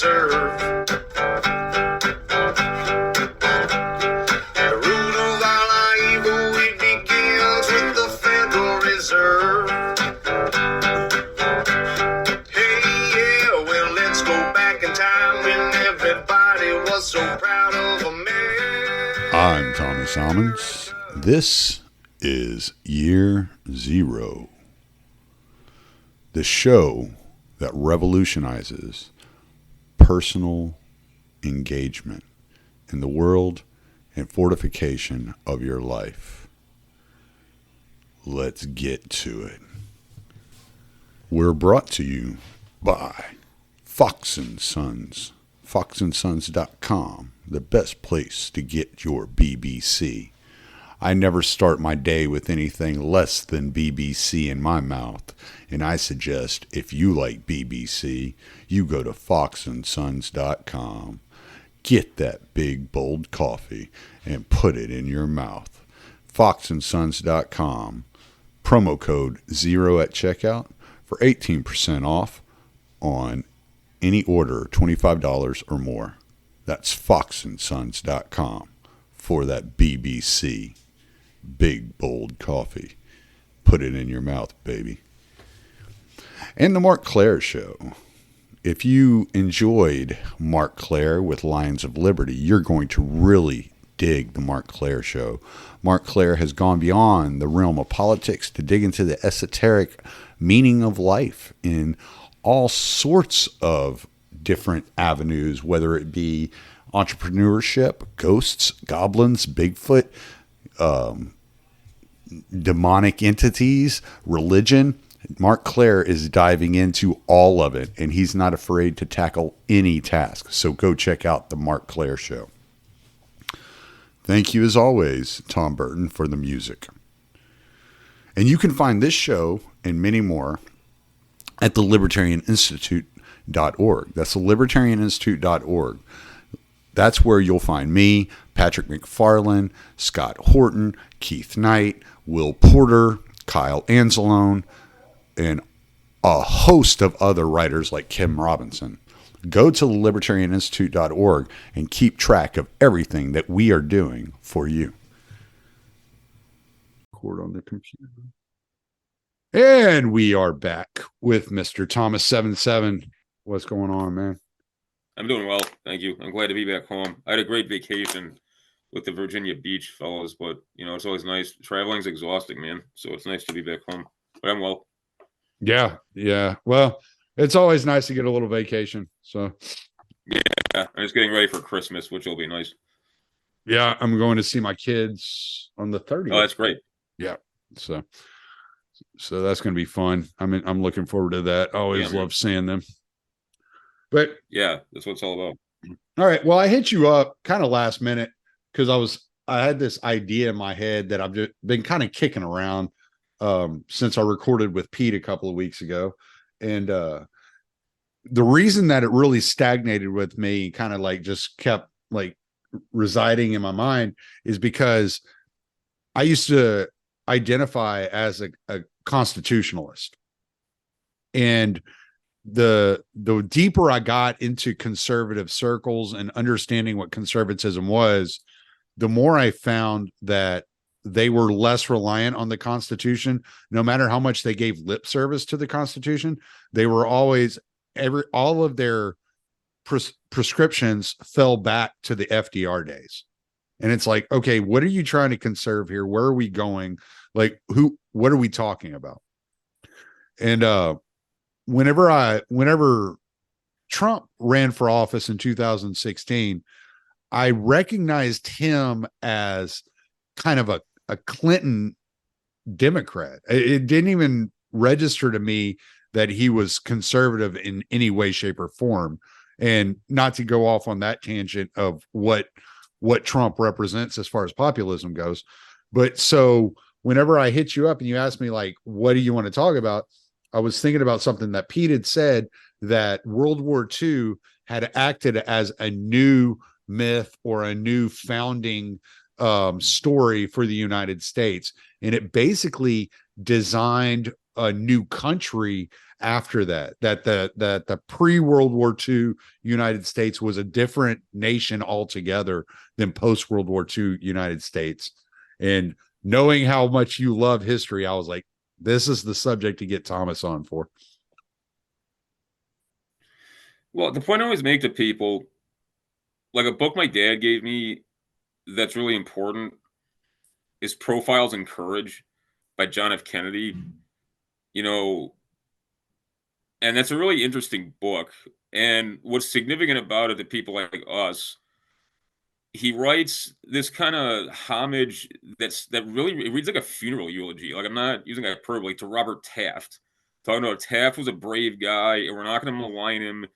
Reserve. The root of all our evil, it begins with the Federal Reserve. Hey, yeah, well, let's go back in time when everybody was so proud of America. I'm Tommy Salmons. This is Year Zero, the show that revolutionizes personal engagement in the world and fortification of your life. Let's get to it. We're brought to you by Fox & Sons, foxandsons.com, the best place to get your BBC. I never start my day with anything less than BBC in my mouth, and I suggest if you like BBC, you go to foxandsons.com, get that big bold coffee, and put it in your mouth. foxandsons.com, promo code 0 at checkout for 18% off on any order $25 or more. That's foxandsons.com for that BBC big bold coffee. Put it in your mouth, baby. And the Mark Claire Show. If you enjoyed Mark Claire with Lions of Liberty, you're going to really dig the Mark Claire Show. Mark Claire has gone beyond the realm of politics to dig into the esoteric meaning of life in all sorts of different avenues, whether it be entrepreneurship, ghosts, goblins, Bigfoot, demonic entities, religion. Mark Claire is diving into all of it, and he's not afraid to tackle any task. So go check out the Mark Claire Show. Thank you, as always, Tom Burton, for the music. And you can find this show and many more at the libertarianinstitute.org. That's the libertarianinstitute.org. That's where you'll find me, Patrick McFarlane, Scott Horton, Keith Knight, Will Porter, Kyle Anzalone, and a host of other writers like Kim Robinson. Go to libertarianinstitute.org and keep track of everything that we are doing for you. Record on the computer. And we are back with Mr. Thomas77. What's going on, man? I'm doing well, thank you. I'm glad to be back home. I had a great vacation with the Virginia Beach fellows, but, you know, it's always nice. Traveling's exhausting, man, so it's nice to be back home. But I'm well. Yeah. Well, it's always nice to get a little vacation, so. Yeah, I'm just getting ready for Christmas, which will be nice. Yeah, I'm going to see my kids on the 30th. Oh, that's great. Yeah, so that's going to be fun. I'm looking forward to that. I always love seeing them. But yeah, that's what it's all about. All right. Well, I hit you up kind of last minute because I had this idea in my head that I've just been kind of kicking around since I recorded with Pete a couple of weeks ago. And the reason that it really stagnated with me, kind of like just kept like residing in my mind, is because I used to identify as a constitutionalist. And the deeper I got into conservative circles and understanding what conservatism was, the more I found that they were less reliant on the Constitution. No matter how much they gave lip service to the Constitution, they were always all of their prescriptions fell back to the FDR days. And it's like, okay, what are you trying to conserve here? Where are we going? Like, what are we talking about? And whenever Trump ran for office in 2016, I recognized him as kind of a Clinton Democrat. It didn't even register to me that he was conservative in any way, shape, or form. And not to go off on that tangent of what Trump represents as far as populism goes. But so whenever I hit you up and you asked me, like, what do you want to talk about? I was thinking about something that Pete had said, that World War II had acted as a new myth or a new founding story for the United States. And it basically designed a new country after that, that the pre-World War II United States was a different nation altogether than post-World War II United States. And knowing how much you love history, I was like, this is the subject to get Thomas on for. Well, the point I always make to people, like a book my dad gave me that's really important is Profiles in Courage by John F. Kennedy. You know, and that's a really interesting book. And what's significant about it to people like us, he writes this kind of homage that really, it reads like a funeral eulogy. Like, I'm not using hyperbole, to Robert Taft. Talking about Taft was a brave guy, and we're not going to malign him.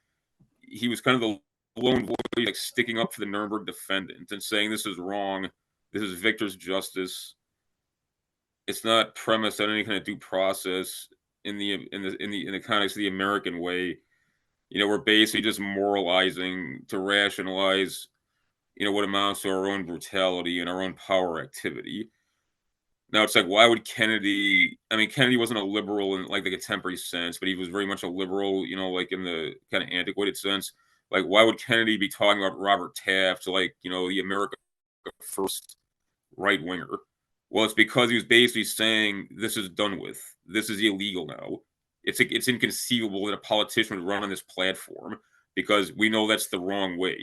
He was kind of the lone voice, like sticking up for the Nuremberg defendant and saying this is wrong. This is victor's justice. It's not premised on any kind of due process in the context of the American way. You know, we're basically just moralizing to rationalize, you know, what amounts to our own brutality and our own power activity. Now it's like, why would Kennedy? I mean, Kennedy wasn't a liberal in like the contemporary sense, but he was very much a liberal, you know, like in the kind of antiquated sense. Like, why would Kennedy be talking about Robert Taft, like, you know, the America First right winger? Well, it's because he was basically saying this is done with. This is illegal now. It's inconceivable that a politician would run on this platform because we know that's the wrong way.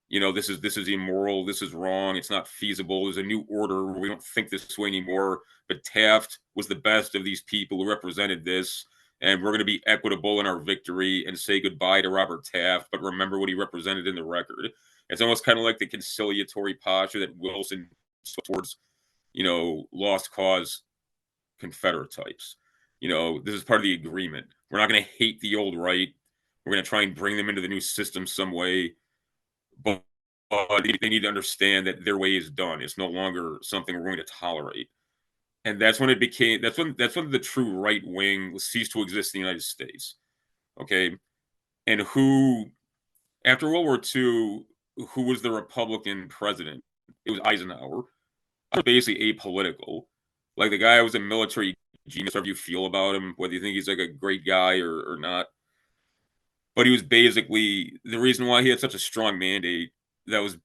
You know, this is immoral. This is wrong. It's not feasible. There's a new order where we don't think this way anymore. But Taft was the best of these people who represented this, and we're going to be equitable in our victory and say goodbye to Robert Taft, but remember what he represented in the record. It's almost kind of like the conciliatory posture that Wilson towards, you know, lost cause Confederate types. You know, this is part of the agreement. We're not going to hate the old right. We're going to try and bring them into the new system some way. But they need to understand that their way is done. It's no longer something we're going to tolerate. And that's when it became, that's when the true right wing ceased to exist in the United States. Okay. And who, after World War II, who was the Republican president? It was Eisenhower. I was basically apolitical. Like, the guy was a military genius, however you feel about him, whether you think he's like a great guy or not. But he was basically the reason why he had such a strong mandate that was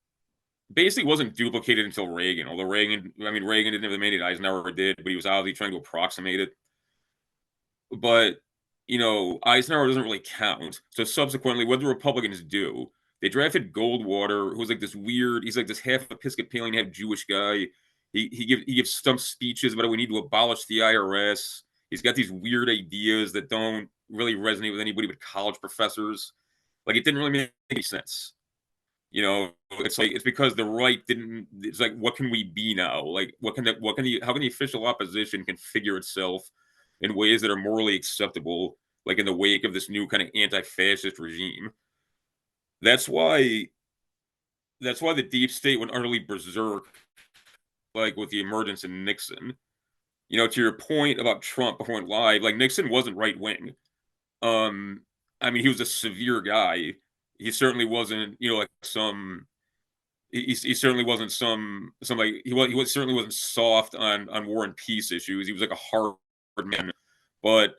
basically wasn't duplicated until Reagan. Although Reagan didn't have the mandate Eisenhower did, but he was obviously trying to approximate it. But, you know, Eisenhower doesn't really count. So subsequently, what the Republicans do, they drafted Goldwater, who was like this weird, he's like this half Episcopalian, half Jewish guy. He gives stump speeches about how we need to abolish the IRS. He's got these weird ideas that don't really resonate with anybody but college professors. Like, it didn't really make any sense. You know, it's like, it's because the right didn't, it's like, what can we be now? Like, how can the official opposition configure itself in ways that are morally acceptable, like in the wake of this new kind of anti-fascist regime? That's why the deep state went utterly berserk, like with the emergence of Nixon. You know, to your point about Trump before it went live, like, Nixon wasn't right wing. I mean, he was a severe guy. He certainly wasn't, you know, like some. He certainly wasn't somebody. Certainly wasn't soft on war and peace issues. He was like a hard man. But,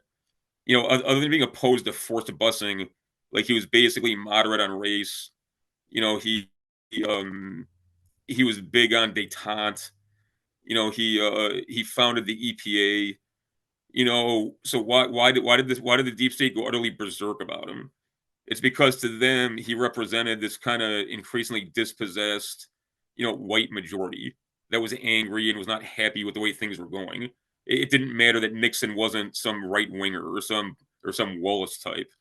you know, other than being opposed to forced busing, like, he was basically moderate on race. You know, he was big on détente. You know, he founded the EPA. You know, so why did the deep state go utterly berserk about him? It's because to them he represented this kind of increasingly dispossessed, you know, white majority that was angry and was not happy with the way things were going. It didn't matter that Nixon wasn't some right winger or some Wallace type.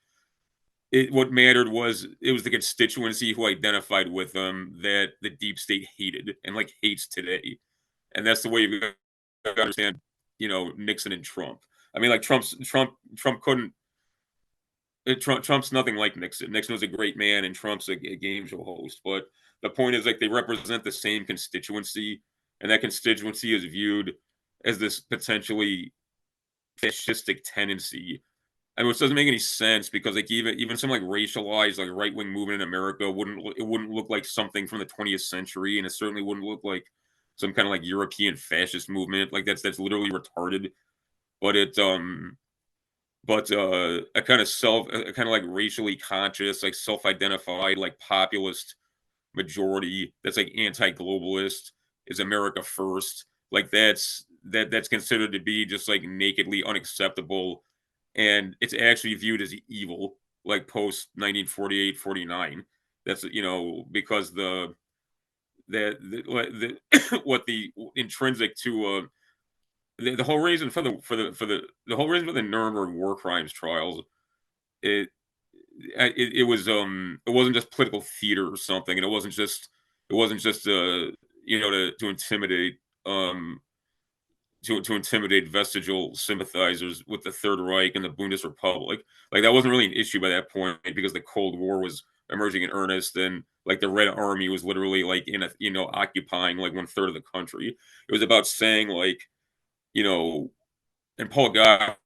What mattered was it was the constituency who identified with them that the deep state hated and like hates today, and that's the way you got to understand, you know, Nixon and Trump. I mean, like, Trump couldn't. Trump's nothing like Nixon. Nixon was a great man, and Trump's a game show host. But the point is, like, they represent the same constituency, and that constituency is viewed as this potentially fascistic tendency. I mean, which doesn't make any sense because, like, even some like racialized like right wing movement in America wouldn't look like something from the 20th century, and it certainly wouldn't look like some kind of like European fascist movement. Like, that's literally retarded. But but a kind of like racially conscious, like self-identified, like populist majority that's like anti-globalist, is America first. Like that's considered to be just like nakedly unacceptable, and it's actually viewed as evil, like post 1948, 49. That's because what the intrinsic to the whole reason for the whole reason for the Nuremberg war crimes trials, it it was it wasn't just political theater or something, and it wasn't just to intimidate um to intimidate vestigial sympathizers with the Third Reich and the Bundesrepublic. Like that wasn't really an issue by that point because the Cold War was emerging in earnest, and like the Red Army was literally like in a occupying like 1/3 of the country. It was about saying like you know and Paul Goddard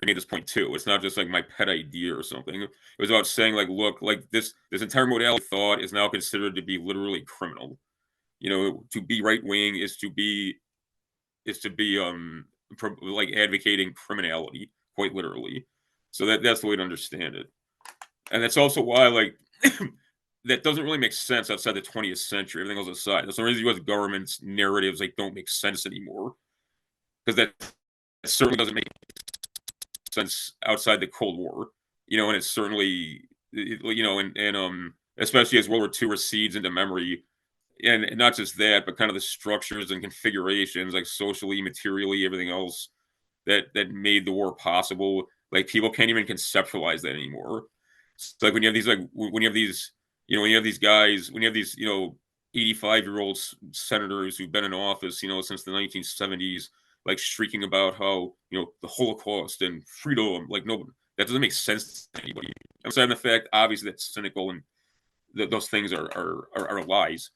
made this point too. It's not just like my pet idea or something. It was about saying like, look, like this entire modality of thought is now considered to be literally criminal. To be right wing is to be like advocating criminality, quite literally. So that's the way to understand it. And that's also why like that doesn't really make sense outside the 20th century. Everything else aside, that's the reason U.S. government's narratives like don't make sense anymore, because that certainly doesn't make sense outside the Cold War. And it's certainly, and especially as World War II recedes into memory, and not just that, but kind of the structures and configurations, like socially, materially, everything else that made the war possible. Like people can't even conceptualize that anymore. It's like when you have these guys, when you have these 85-year-old senators who've been in office since the 1970s, like shrieking about how the Holocaust and freedom, like no, that doesn't make sense to anybody. Aside the fact, obviously, that's cynical and those things are lies,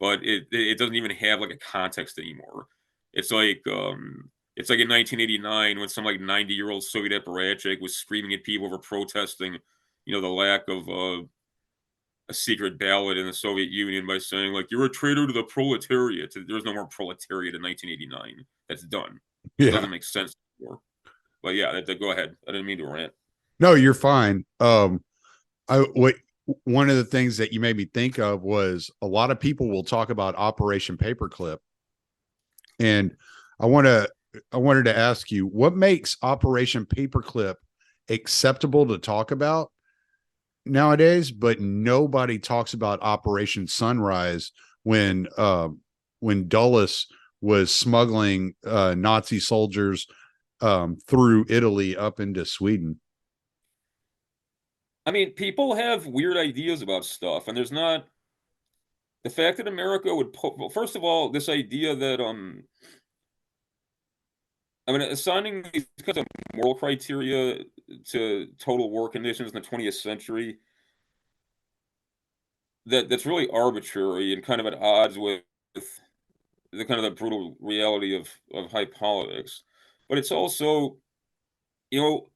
but it doesn't even have like a context anymore. It's like in 1989 when some like 90-year-old Soviet apparatchik was screaming at people for protesting, the lack of a secret ballot in the Soviet Union by saying like you're a traitor to the proletariat. There was no more proletariat in 1989. That's done. It Yeah. doesn't make sense anymore. But yeah, go ahead. I didn't mean to rant. No, you're fine. One of the things that you made me think of was a lot of people will talk about Operation Paperclip, and I wanted to ask you, what makes Operation Paperclip acceptable to talk about nowadays, but nobody talks about Operation Sunrise when Dulles was smuggling Nazi soldiers through Italy up into Sweden. I mean, people have weird ideas about stuff, and there's not the fact that America would put. Well, first of all, this idea that assigning these kinds of moral criteria to total war conditions in the 20th century, that's really arbitrary and kind of at odds with the kind of the brutal reality of high politics. But it's also,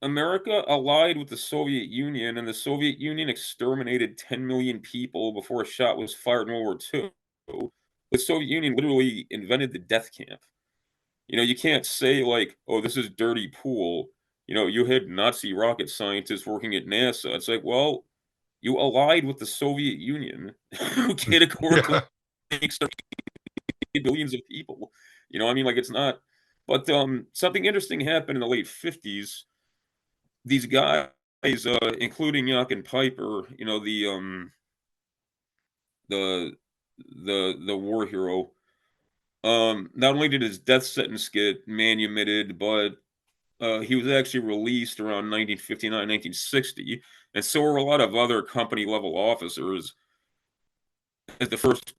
America allied with the Soviet Union, and the Soviet Union exterminated 10 million people before a shot was fired in World War II. The Soviet Union literally invented the death camp. You can't say like, oh, this is dirty pool. You had Nazi rocket scientists working at NASA. It's like, well, you allied with the Soviet Union, who categorically exterminated billions of people. Like it's not. But something interesting happened in the late 50s. These guys, including Yuck and Piper, the war hero. Not only did his death sentence get manumitted, but he was actually released around 1959, 1960, and so were a lot of other company-level officers. As the first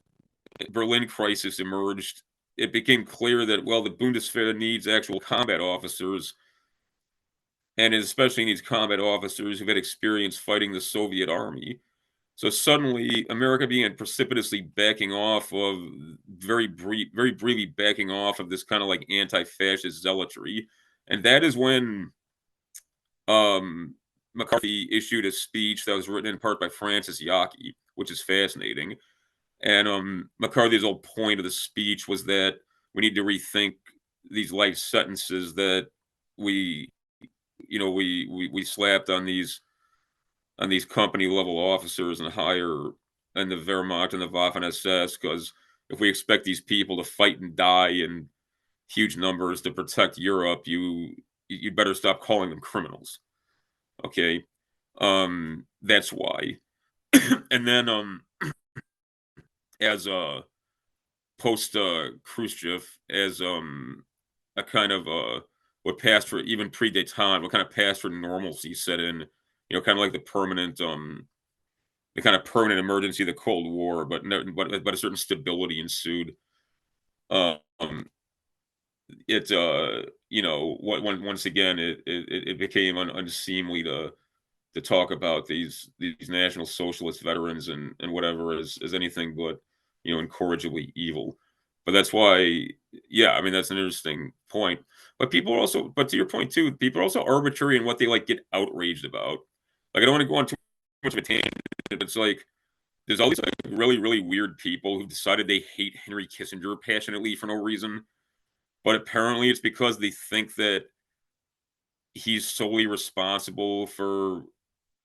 Berlin crisis emerged, it became clear that, well, the Bundeswehr needs actual combat officers, and it especially needs combat officers who've had experience fighting the Soviet army. So suddenly, America began precipitously backing off of very briefly backing off of this kind of like anti-fascist zealotry, and that is when McCarthy issued a speech that was written in part by Francis Yockey, which is fascinating. And McCarthy's whole point of the speech was that we need to rethink these life sentences that we we slapped on these company level officers and higher and the Wehrmacht and the Waffen SS, because if we expect these people to fight and die in huge numbers to protect Europe, you better stop calling them criminals. Okay, that's why. And then as post Khrushchev, as a kind of what passed for even pre-détente, what kind of passed for normalcy set in, kind of like the kind of permanent emergency of the Cold War, but but a certain stability ensued. Um, once again, it became unseemly to talk about these National Socialist veterans and whatever as anything but incorrigibly evil. But that's why, yeah, I mean that's an interesting point. But people are also, but to your point too, people are also arbitrary in what they like get outraged about. Like I don't want to go on too much of a tangent. It's like there's all these like really really weird people who decided they hate Henry Kissinger passionately for no reason, but apparently it's because they think that he's solely responsible for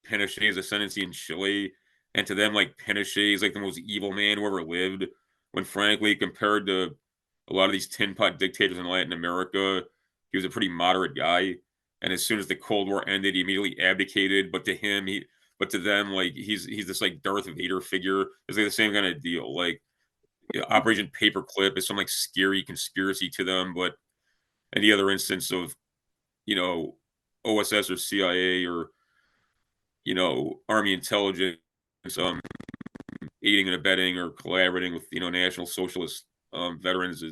Pinochet's ascendancy in Chile, and to them, like Pinochet is like the most evil man who ever lived. When frankly, compared to a lot of these tin pot dictators in Latin America, he was a pretty moderate guy. And as soon as the Cold War ended, he immediately abdicated. But to them, like he's this like Darth Vader figure. It's like the same kind of deal. Like Operation Paperclip is some like scary conspiracy to them, but any other instance of OSS or CIA or Army intelligence aiding and abetting or collaborating with National Socialist veterans,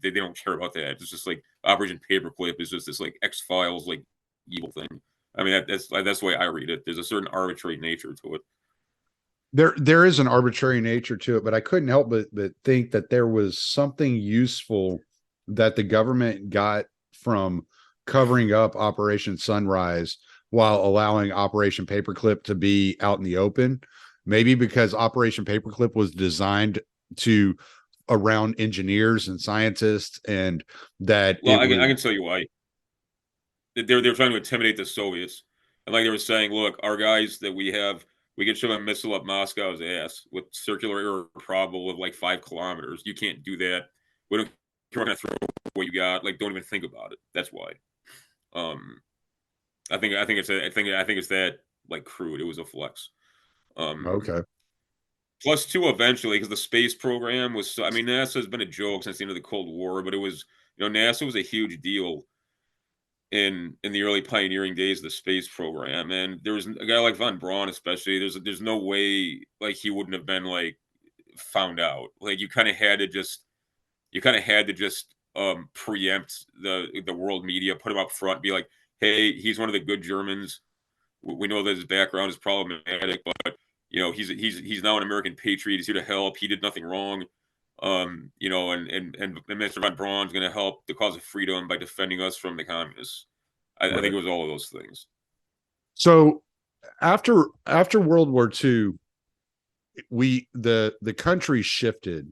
they don't care about that. It's just like Operation Paperclip is just this like X-Files like evil thing. I mean that's the way I read it. There's a certain arbitrary nature to it. There is an arbitrary nature to it, but I couldn't help but think that there was something useful that the government got from covering up Operation Sunrise while allowing Operation Paperclip to be out in the open. Maybe because Operation Paperclip was designed to around engineers and scientists, and that I can tell you why. They're trying to intimidate the Soviets, and like they were saying, look, our guys that we have, we can shove a missile up Moscow's ass with circular error probable of like 5 kilometers. You can't do that. We're going to throw what you got. Like, don't even think about it. That's why. I think it's that like crude. It was a flex. Okay. Plus two eventually, because the space program was. I mean, NASA has been a joke since the end of the Cold War, but it was NASA was a huge deal in the early pioneering days of the space program, and there was a guy like von Braun, especially. There's no way like he wouldn't have been like found out. Like you kind of had to just preempt the world media, put him up front, be like, hey, he's one of the good Germans. We know that his background is problematic, but he's now an American patriot. He's here to help. He did nothing wrong. And Mr. von Braun's going to help the cause of freedom by defending us from the communists. I think it was all of those things. So after World War II, the country shifted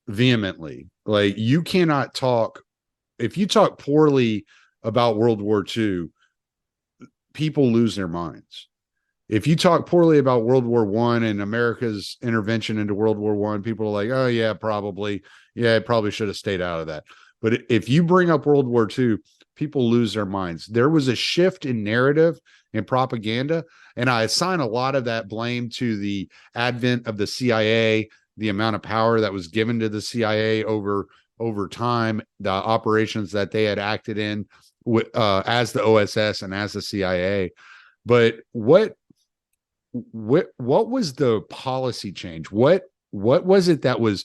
vehemently. Like you cannot talk, if you talk poorly about World War II, people lose their minds. If you talk poorly about World War I and America's intervention into World War I, people are like, oh yeah, probably. Yeah, it probably should have stayed out of that. But if you bring up World War II, people lose their minds. There was a shift in narrative and propaganda, and I assign a lot of that blame to the advent of the CIA, the amount of power that was given to the CIA over time, the operations that they had acted in as the OSS and as the CIA. But what was the policy change? What was it that was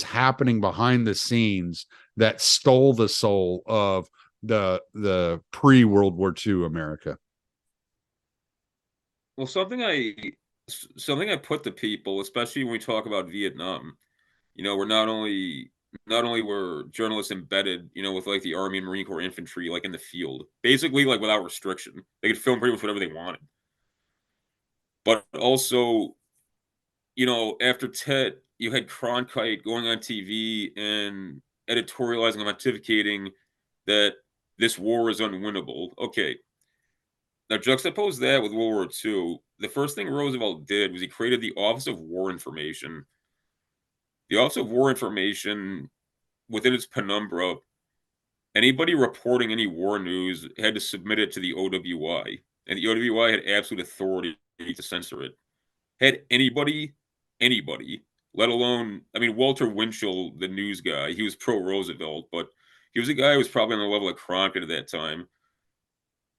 happening behind the scenes that stole the soul of the pre-World War II America? Well, something I put to people, especially when we talk about Vietnam, we're not only were journalists embedded, with like the Army and Marine Corps infantry, like in the field, basically like without restriction. They could film pretty much whatever they wanted. But also, after Tet, you had Cronkite going on TV and editorializing and pontificating that this war is unwinnable. Okay, Now juxtapose that with World War II. The first thing Roosevelt did was he created the Office of War Information. The Office of War Information, within its penumbra, anybody reporting any war news had to submit it to the OWI, and the OWI had absolute authority to censor it. Had anybody, let alone, I mean, Walter Winchell, the news guy, he was pro-Roosevelt, but he was a guy who was probably on the level of Cronkite at that time.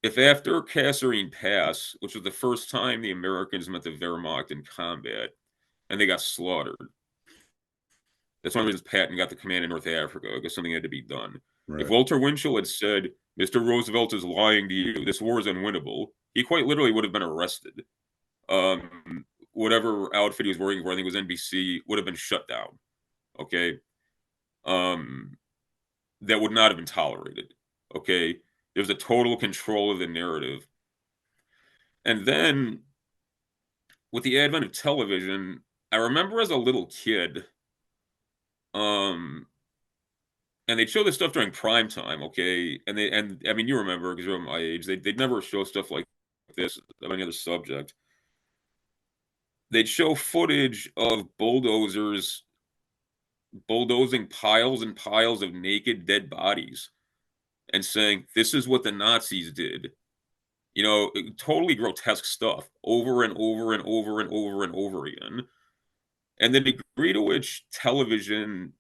If after Kasserine Pass, which was the first time the Americans met the Wehrmacht in combat, and they got slaughtered, that's one of the reasons Patton got the command in North Africa, because something had to be done. Right. If Walter Winchell had said, Mr. Roosevelt is lying to you, this war is unwinnable, he quite literally would have been arrested. Whatever outfit he was working for, I think it was NBC, would have been shut down. Okay? That would not have been tolerated. Okay? There was a total control of the narrative. And then, with the advent of television, I remember as a little kid, and they'd show this stuff during prime time, okay? And I mean, you remember, because you're my age, they'd never show stuff like this of any other subject. They'd show footage of bulldozers bulldozing piles and piles of naked dead bodies and saying, this is what the Nazis did. You know, totally grotesque stuff over and over and over and over and over again. And the degree to which television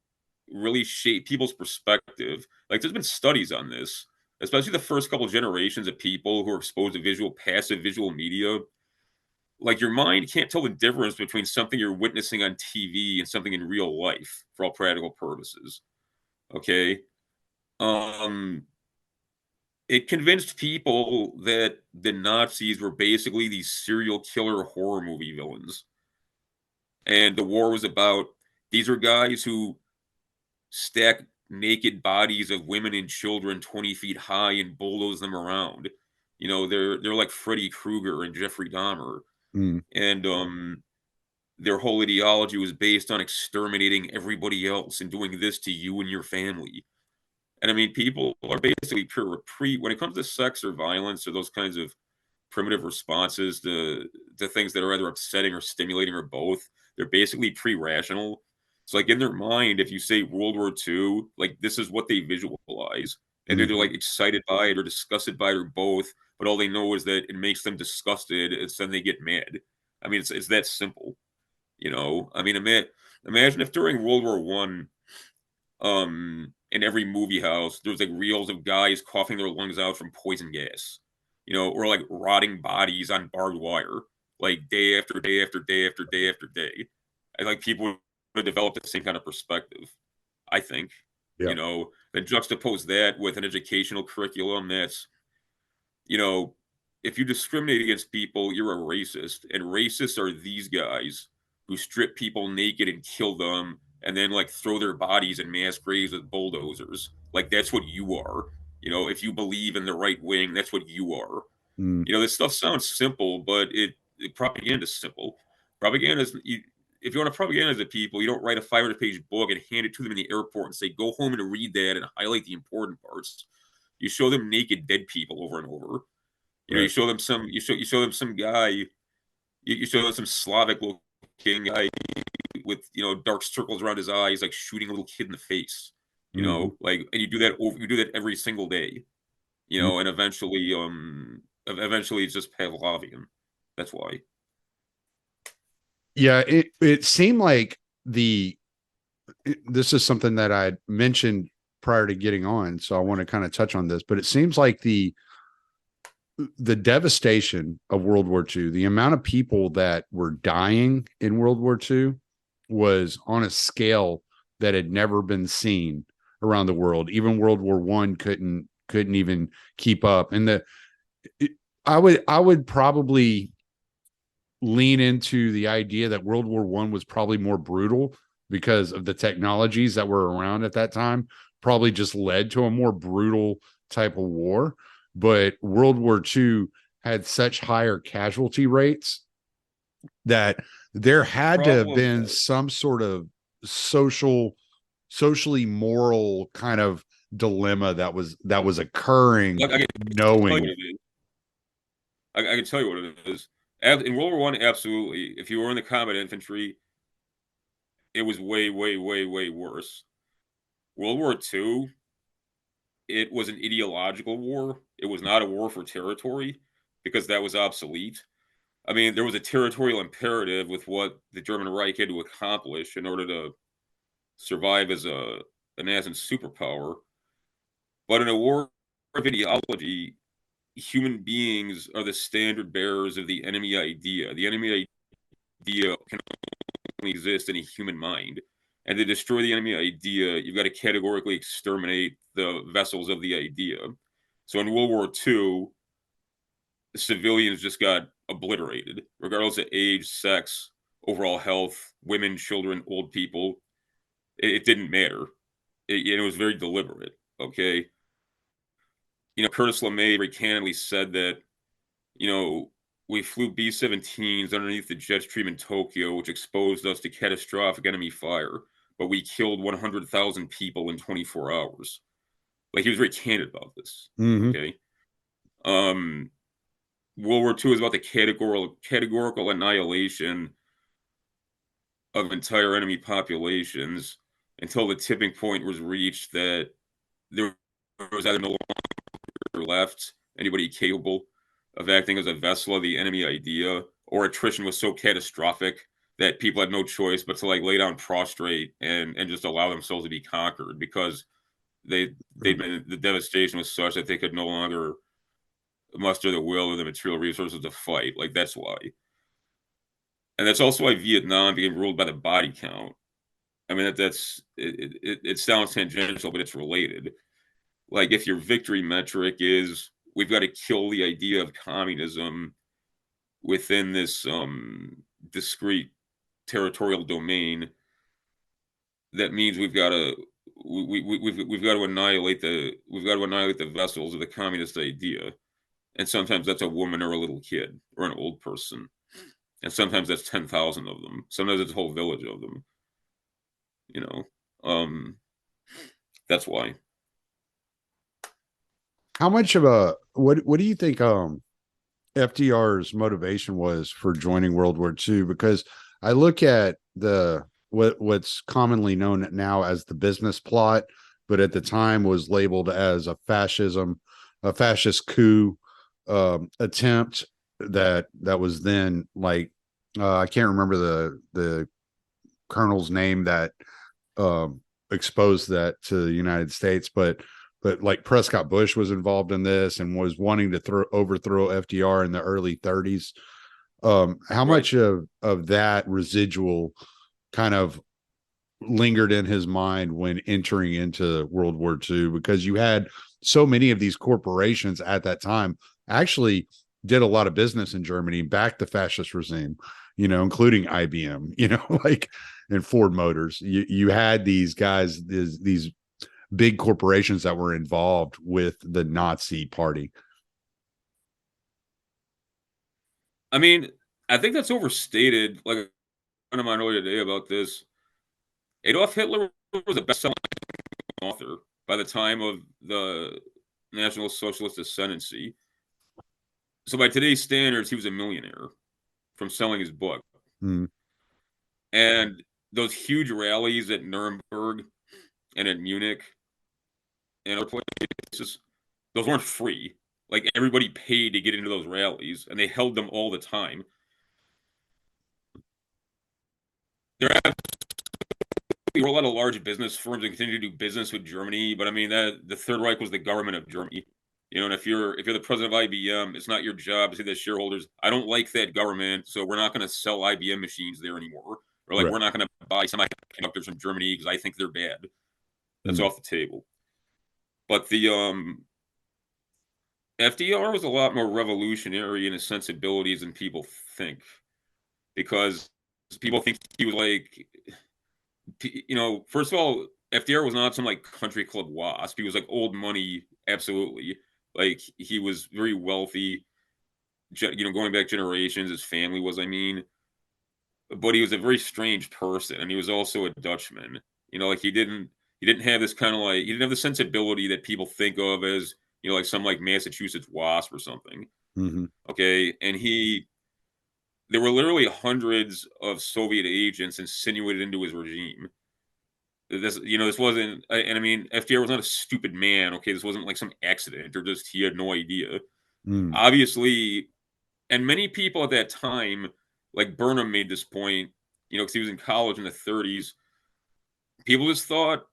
really shaped people's perspective, like there's been studies on this, especially the first couple generations of people who are exposed to passive visual media. Like your mind can't tell the difference between something you're witnessing on TV and something in real life for all practical purposes. Okay. It convinced people that the Nazis were basically these serial killer horror movie villains. And the war was about, these are guys who stack naked bodies of women and children 20 feet high and bulldoze them around. You know, they're like Freddy Krueger and Jeffrey Dahmer. And their whole ideology was based on exterminating everybody else and doing this to you and your family. And I mean, people are basically when it comes to sex or violence or those kinds of primitive responses to things that are either upsetting or stimulating or both, they're basically pre-rational. So like in their mind, if you say World War II, like this is what they visualize. And they're like excited by it or disgusted by it or both, but all they know is that it makes them disgusted, and then they get mad. I mean, it's that simple, you know. I mean, imagine if during World War One, in every movie house, there's like reels of guys coughing their lungs out from poison gas, you know, or like rotting bodies on barbed wire, like day after day after day after day after day. I think people would have developed the same kind of perspective, I think. You know, then juxtapose that with an educational curriculum that's, you know, if you discriminate against people, you're a racist. And racists are these guys who strip people naked and kill them and then like throw their bodies in mass graves with bulldozers. Like that's what you are. You know, if you believe in the right wing, that's what you are. You know, this stuff sounds simple, but propaganda is simple. Propaganda is, if you want to propaganda to people, you don't write a 500-page book and hand it to them in the airport and say, go home and read that and highlight the important parts. You show them naked dead people over and over. You know, you show them some guy, you show them some Slavic looking guy with, you know, dark circles around his eyes, like shooting a little kid in the face. You know, like, and you do that every single day. You know, and eventually it's just Pavlovian. That's why. Yeah, it seemed like this is something that I mentioned prior to getting on, so I want to kind of touch on this, but it seems like the devastation of World War II, the amount of people that were dying in World War II was on a scale that had never been seen around the world. Even World War I couldn't even keep up. And I would probably lean into the idea that World War I was probably more brutal because of the technologies that were around at that time, probably just led to a more brutal type of war. But World War II had such higher casualty rates that there had to have been some sort of socially moral kind of dilemma that was occurring, knowing. I can tell you what it is. In World War I, absolutely. If you were in the combat infantry, it was way, way, way, way worse. World War II, it was an ideological war. It was not a war for territory because that was obsolete. I mean, there was a territorial imperative with what the German Reich had to accomplish in order to survive as a nascent superpower. But in a war of ideology, human beings are the standard bearers of the enemy idea. The enemy idea can only exist in a human mind. And to destroy the enemy idea, you've got to categorically exterminate the vessels of the idea. So in World War II, the civilians just got obliterated, regardless of age, sex, overall health, women, children, old people. It didn't matter. It was very deliberate. Okay. Curtis LeMay very candidly said that, we flew B-17s underneath the jet stream in Tokyo, which exposed us to catastrophic enemy fire, but we killed 100,000 people in 24 hours. Like, he was very candid about this. Mm-hmm. Okay. World War II is about the categorical annihilation of entire enemy populations until the tipping point was reached that there was either no longer left anybody capable of acting as a vessel of the enemy idea, or attrition was so catastrophic that people had no choice but to lay down prostrate and just allow themselves to be conquered because the devastation was such that they could no longer muster the will or the material resources to fight. That's why. And that's also why Vietnam became ruled by the body count. I mean, it sounds tangential, but it's related. If your victory metric is we've got to kill the idea of communism within this discrete territorial domain, that means we've got to annihilate the vessels of the communist idea. And sometimes that's a woman or a little kid or an old person. And sometimes that's 10,000 of them. Sometimes it's a whole village of them. That's why. How much of a what do you think FDR's motivation was for joining World War II? Because I look at what's commonly known now as the business plot, but at the time was labeled as a fascist coup attempt that was then I can't remember the colonel's name that exposed that to the United States, but Prescott Bush was involved in this and was wanting to overthrow FDR in the early 30s. How much of that residual kind of lingered in his mind when entering into World War II? Because you had so many of these corporations at that time actually did a lot of business in Germany, backed the fascist regime, including IBM, and Ford Motors. You had these guys, these big corporations that were involved with the Nazi party. I mean, I think that's overstated. Like a friend of mine earlier today about this. Adolf Hitler was a best-selling author by the time of the National Socialist ascendancy. So by today's standards, he was a millionaire from selling his book. Mm. And those huge rallies at Nuremberg and at Munich and other places, those weren't free. Everybody paid to get into those rallies, and they held them all the time. There were a lot of large business firms that continued to do business with Germany, but I mean the Third Reich was the government of Germany. And if you're the president of IBM, it's not your job to say to the shareholders, I don't like that government, so we're not going to sell IBM machines there anymore. Or Right. We're not going to buy semiconductors from Germany because I think they're bad. That's off the table. But the FDR was a lot more revolutionary in his sensibilities than people think. Because people think he was first of all, FDR was not some country club wasp. He was old money, absolutely. He was very wealthy, going back generations. His family was, but he was a very strange person, and he was also a Dutchman. He didn't have this kind of he didn't have the sensibility that people think of as some Massachusetts wasp or something. Okay, and there were literally hundreds of Soviet agents insinuated into his regime. This wasn't, and I mean, FDR was not a stupid man. Okay, this wasn't like some accident or just he had no idea. Mm. Obviously, and many people at that time, like Burnham made this point, because he was in college in the 30s. People just thought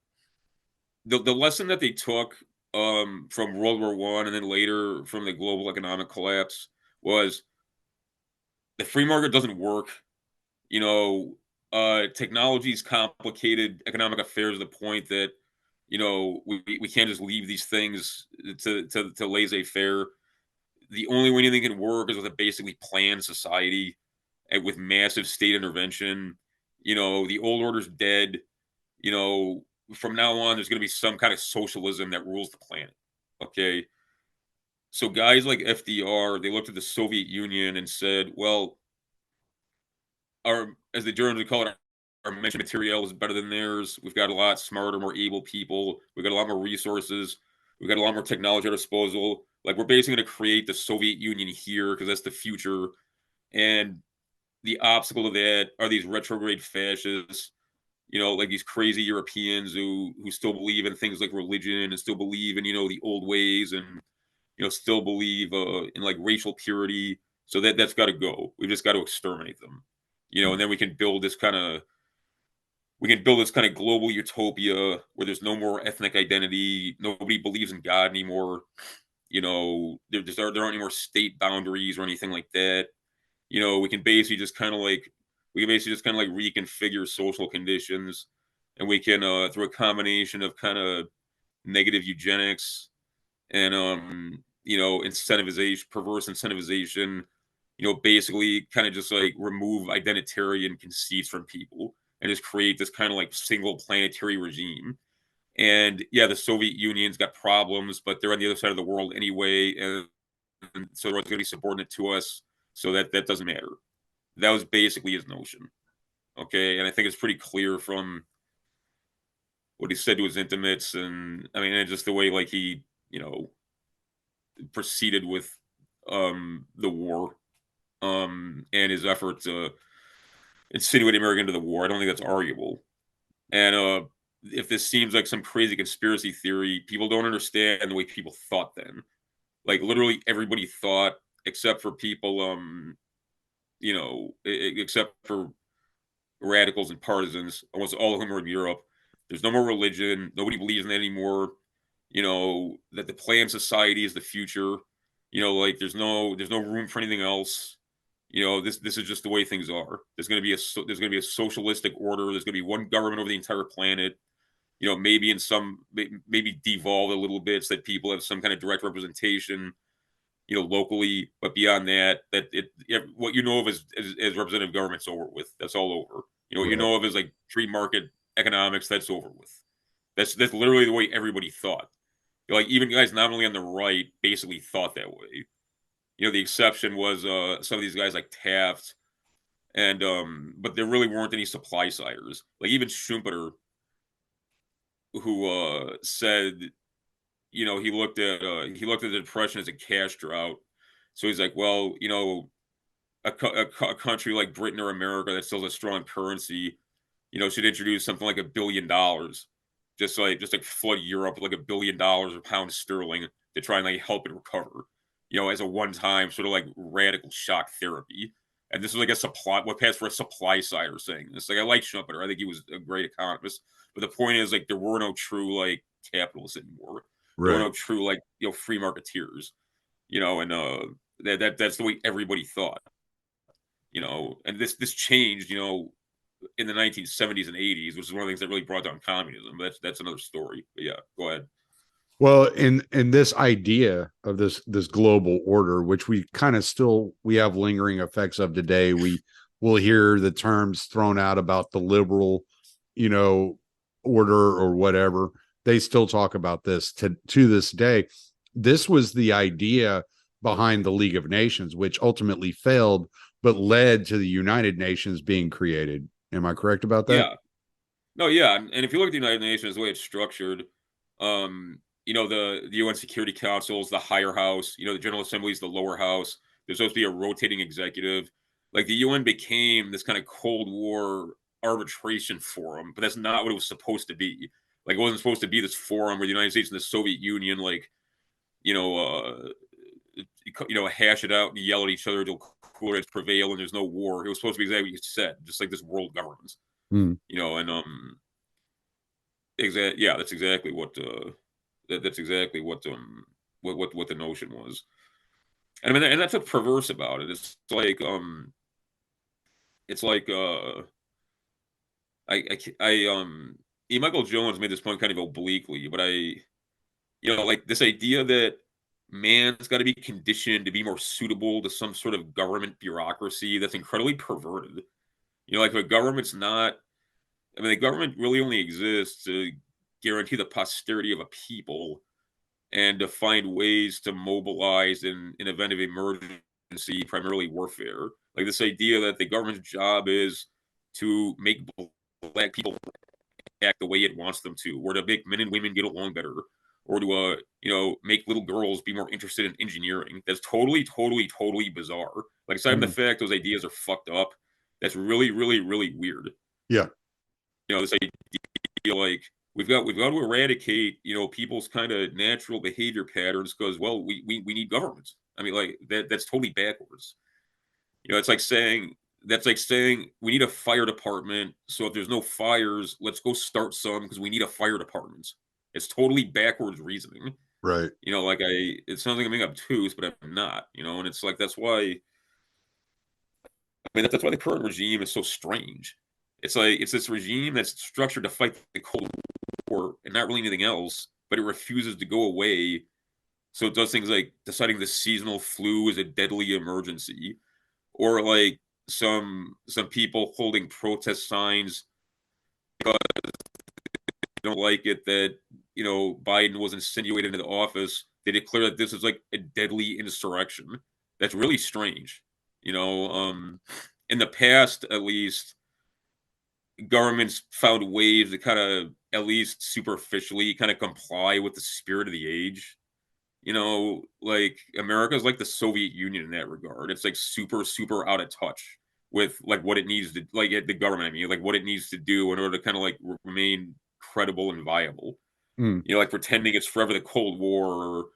the lesson that they took from World War One and then later from the global economic collapse was the free market doesn't work. Technology's complicated economic affairs to the point that we can't just leave these things to laissez-faire. The only way anything can work is with a basically planned society and with massive state intervention. The old order's dead. From now on, there's going to be some kind of socialism that rules the planet. Okay. So guys like FDR, they looked at the Soviet Union and said, well, as the Germans would call it, our mention material is better than theirs. We've got a lot smarter, more able people. We've got a lot more resources. We've got a lot more technology at our disposal. Like, we're basically going to create the Soviet Union here because that's the future. And the obstacle to that are these retrograde fascists, like these crazy Europeans who still believe in things like religion and still believe in, the old ways and, still believe in like racial purity. So that's got to go. We've just got to exterminate them, and then we can build this kind of global utopia where there's no more ethnic identity. Nobody believes in God anymore. There aren't any more state boundaries or anything like that. We can basically just kind of like reconfigure social conditions, and we can through a combination of kind of negative eugenics and incentivization, perverse incentivization, basically kind of just like remove identitarian conceits from people and just create this kind of like single planetary regime. And yeah, the Soviet Union's got problems, but they're on the other side of the world anyway, and so they're going to be subordinate to us. So that doesn't matter. That was basically his notion. Okay, and I think it's pretty clear from what he said to his intimates, and I mean, and just the way like he, proceeded with the war, and his effort to insinuate America into the war. I don't think that's arguable. And if this seems like some crazy conspiracy theory, people don't understand the way people thought then. Like, literally everybody thought, except for people, except for radicals and partisans, almost all of whom are in Europe. There's no more religion. Nobody believes in that anymore. That the planned society is the future. Like there's no room for anything else. This is just the way things are. There's going to be a socialistic order. There's going to be one government over the entire planet. Maybe maybe devolve a little bit so that people have some kind of direct representation, locally. But beyond that, what you know of as representative government's over with. That's all over. What you know of as like free market economics, that's over with. That's literally the way everybody thought. Like, even guys not only on the right basically thought that way. The exception was some of these guys like Taft, and but there really weren't any supply siders. Like even Schumpeter, who said, he looked at the Depression as a cash drought. So he's like, well, a country like Britain or America that still has a strong currency, should introduce something like $1 billion, just like flood Europe with like $1 billion or pounds sterling to try and like help it recover, as a one-time sort of like radical shock therapy. And this was like a supply, what passed for a supply side or saying this. Like, I like Schumpeter. I think he was a great economist. But the point is, like, there were no true like capitalists anymore. There were no true like free marketeers. And that's the way everybody thought. And this changed, in the 1970s and 80s, which is one of the things that really brought down communism. But that's another story. But yeah, go ahead. Well, in this idea of this global order, which we kind of still we have lingering effects of today, we will hear the terms thrown out about the liberal, order or whatever. They still talk about this to this day. This was the idea behind the League of Nations, which ultimately failed, but led to the United Nations being created. Am I correct about that? Yeah. No, yeah. And if you look at the United Nations, the way it's structured, the UN Security Council is the higher house. The General Assembly is the lower house. There's supposed to be a rotating executive. Like the UN became this kind of Cold War arbitration forum, but that's not what it was supposed to be. Like it wasn't supposed to be this forum where the United States and the Soviet Union, like, hash it out and yell at each other until cooler heads prevail and there's no war. It was supposed to be exactly what you said, just like this world government. Mm. And yeah, that's exactly what that's exactly what the notion was. And I mean, and that's what's perverse about it. It's like Michael Jones made this point kind of obliquely, but like this idea that man's got to be conditioned to be more suitable to some sort of government bureaucracy that's incredibly perverted. Like the government's not. I mean, the government really only exists to guarantee the posterity of a people and to find ways to mobilize in event of emergency, primarily warfare. Like this idea that the government's job is to make black people act the way it wants them to, or to make men and women get along better, or to make little girls be more interested in engineering. That's totally, totally, totally bizarre. Like aside from the fact those ideas are fucked up, that's really, really, really weird. Yeah. This idea like we've got to eradicate people's kind of natural behavior patterns because we need government. I mean, like that's totally backwards. It's like saying we need a fire department, so if there's no fires, let's go start some because we need a fire department. It's totally backwards reasoning. Right. Like it sounds like I'm being obtuse, but I'm not. And it's like that's why. I mean, that's why the current regime is so strange. It's like it's this regime that's structured to fight the Cold War and not really anything else, but it refuses to go away. So it does things like deciding the seasonal flu is a deadly emergency, or like some people holding protest signs because they don't like it that Biden was insinuated into the office. They declare that this is like a deadly insurrection. That's really strange. In the past, at least, governments found ways to kind of, at least superficially, kind of comply with the spirit of the age. Like America's like the Soviet Union in that regard. It's like super, super out of touch with like what it needs to, like the government. I mean, like what it needs to do in order to kind of like remain credible and viable. Like pretending it's forever the Cold War,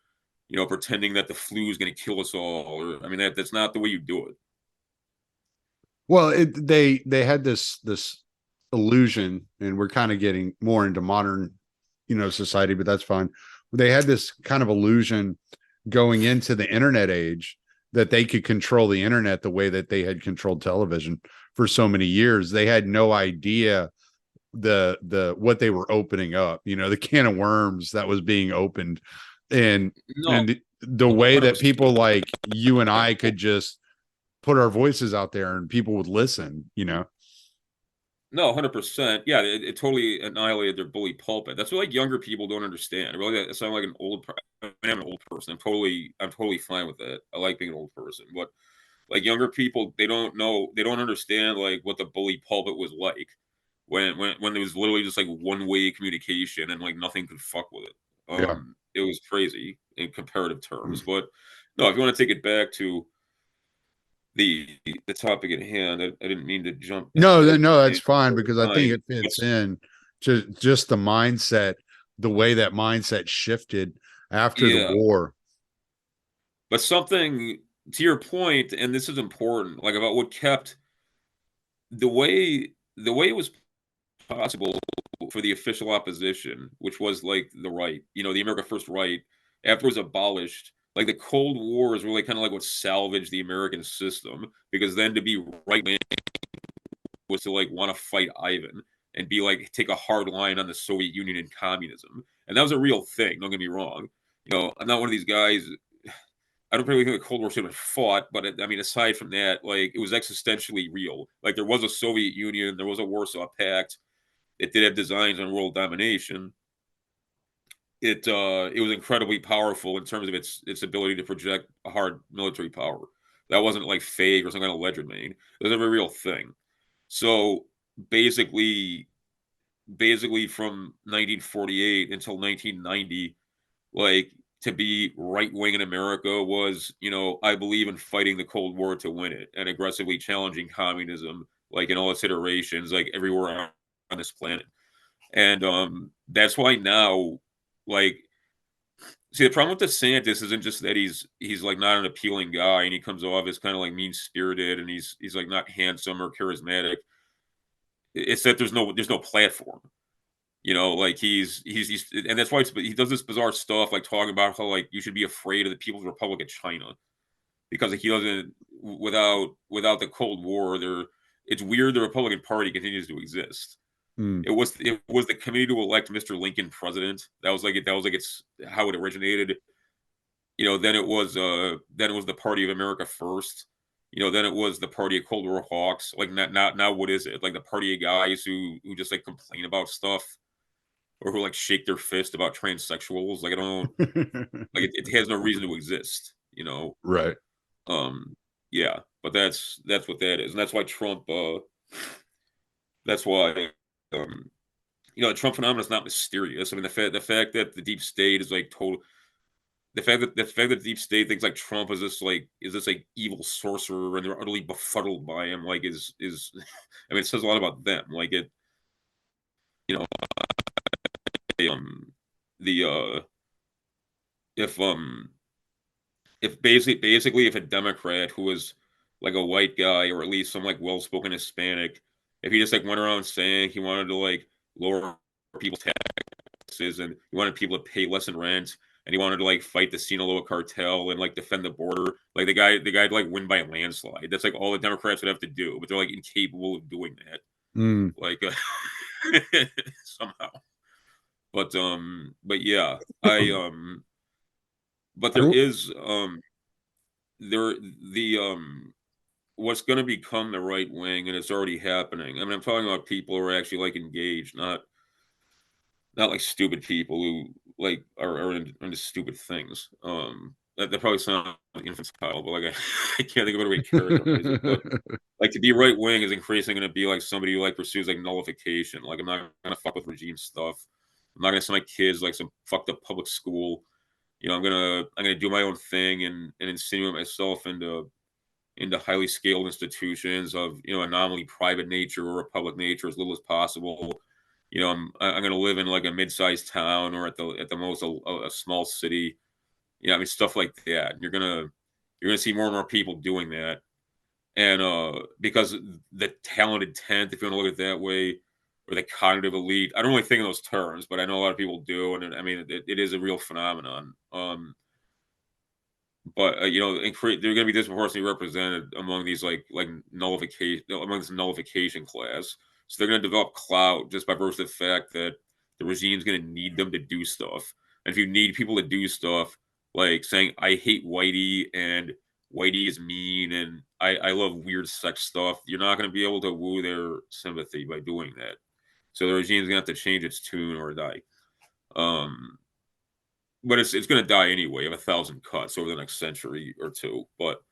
or pretending that the flu is going to kill us all. Or I mean, that's not the way you do it. Well, they had this illusion, and we're kind of getting more into modern, society, but that's fine. They had this kind of illusion going into the internet age that they could control the internet the way that they had controlled television for so many years. They had no idea the what they were opening up, the can of worms that was being opened, and the way that people like you and I could just put our voices out there and people would listen. No, 100%. Yeah, it totally annihilated their bully pulpit. That's what like younger people don't understand. Really, I sound like an old. I'm an old person. I'm totally fine with that. I like being an old person, but like younger people, they don't understand like what the bully pulpit was like when it was literally just like one-way communication and like nothing could fuck with it. It was crazy in comparative terms. But no, if you want to take it back to the topic at hand, I didn't mean to jump. No, that's fine, because I think it fits in to just the mindset, the way that mindset shifted after the war. But something to your point, and this is important, like about what kept the way it was possible for the official opposition, which was like the right, the America First right, after it was abolished. Like the Cold War is really kind of like what salvaged the American system, because then to be right wing was to like want to fight Ivan and be like take a hard line on the Soviet Union and communism, and that was a real thing. Don't get me wrong. I'm not one of these guys. I don't really think the Cold War should have been fought, but I mean, aside from that, like it was existentially real. Like there was a Soviet Union, there was a Warsaw Pact. It did have designs on world domination. It was incredibly powerful in terms of its ability to project a hard military power. That wasn't like fake or some kind of legerdemain. It was a very real thing. So basically from 1948 until 1990, like to be right wing in America was, I believe in fighting the Cold War to win it and aggressively challenging communism, like in all its iterations, like everywhere on this planet. And that's why now, like, see, the problem with DeSantis isn't just that he's like not an appealing guy and he comes off as kind of like mean spirited and he's like not handsome or charismatic. It's that there's no platform. Like he's and that's why he does this bizarre stuff, like talking about how like you should be afraid of the People's Republic of China because like, he doesn't without the Cold War. It's weird the Republican Party continues to exist. Mm. It was the committee to elect Mr. Lincoln president. That was like it's how it originated. Then it was the Party of America First. Then it was the Party of Cold War hawks. Like not now what is it? Like the party of guys who just like complain about stuff or who like shake their fist about transsexuals. Like I don't like it has no reason to exist. Right. Yeah, but that's what that is. And that's why Trump that's why the Trump phenomenon is not mysterious. I mean the fact that the deep state is like total the fact that the deep state thinks like Trump is this like evil sorcerer and they're utterly befuddled by him like is I mean it says a lot about them. Like it you know the if basically if a Democrat who was like a white guy or at least some like well-spoken Hispanic, if he just like went around saying he wanted to like lower people's taxes and he wanted people to pay less in rent and he wanted to like fight the Sinaloa cartel and like defend the border, like the guy'd like win by a landslide. That's like all the Democrats would have to do, but they're like incapable of doing that. Like somehow. But yeah, but there is what's going to become the right wing, and it's already happening. I mean, I'm talking about people who are actually like engaged, not like stupid people who like are into stupid things. That probably sounds infantile, but like I can't think of a way to characterize it. But like to be right wing is increasingly going to be like somebody who like pursues like nullification. Like I'm not going to fuck with regime stuff. I'm not going to send my kids like some fucked up public school. I'm gonna do my own thing and insinuate myself into highly scaled institutions of anomaly private nature or a public nature as little as possible. I'm gonna live in like a mid-sized town or at the most a small city. I mean stuff like that. You're gonna see more and more people doing that, and because the talented tenth, if you want to look at it that way, or the cognitive elite. I don't really think in those terms, but I know a lot of people do, and I mean it is a real phenomenon. But they're going to be disproportionately represented among these like nullification among this nullification class. So they're going to develop clout just by virtue of the fact that the regime's going to need them to do stuff. And if you need people to do stuff, like saying I hate Whitey and Whitey is mean and I love weird sex stuff, you're not going to be able to woo their sympathy by doing that. So the regime's going to have to change its tune or die. But it's going to die anyway of 1,000 cuts over the next century or two. But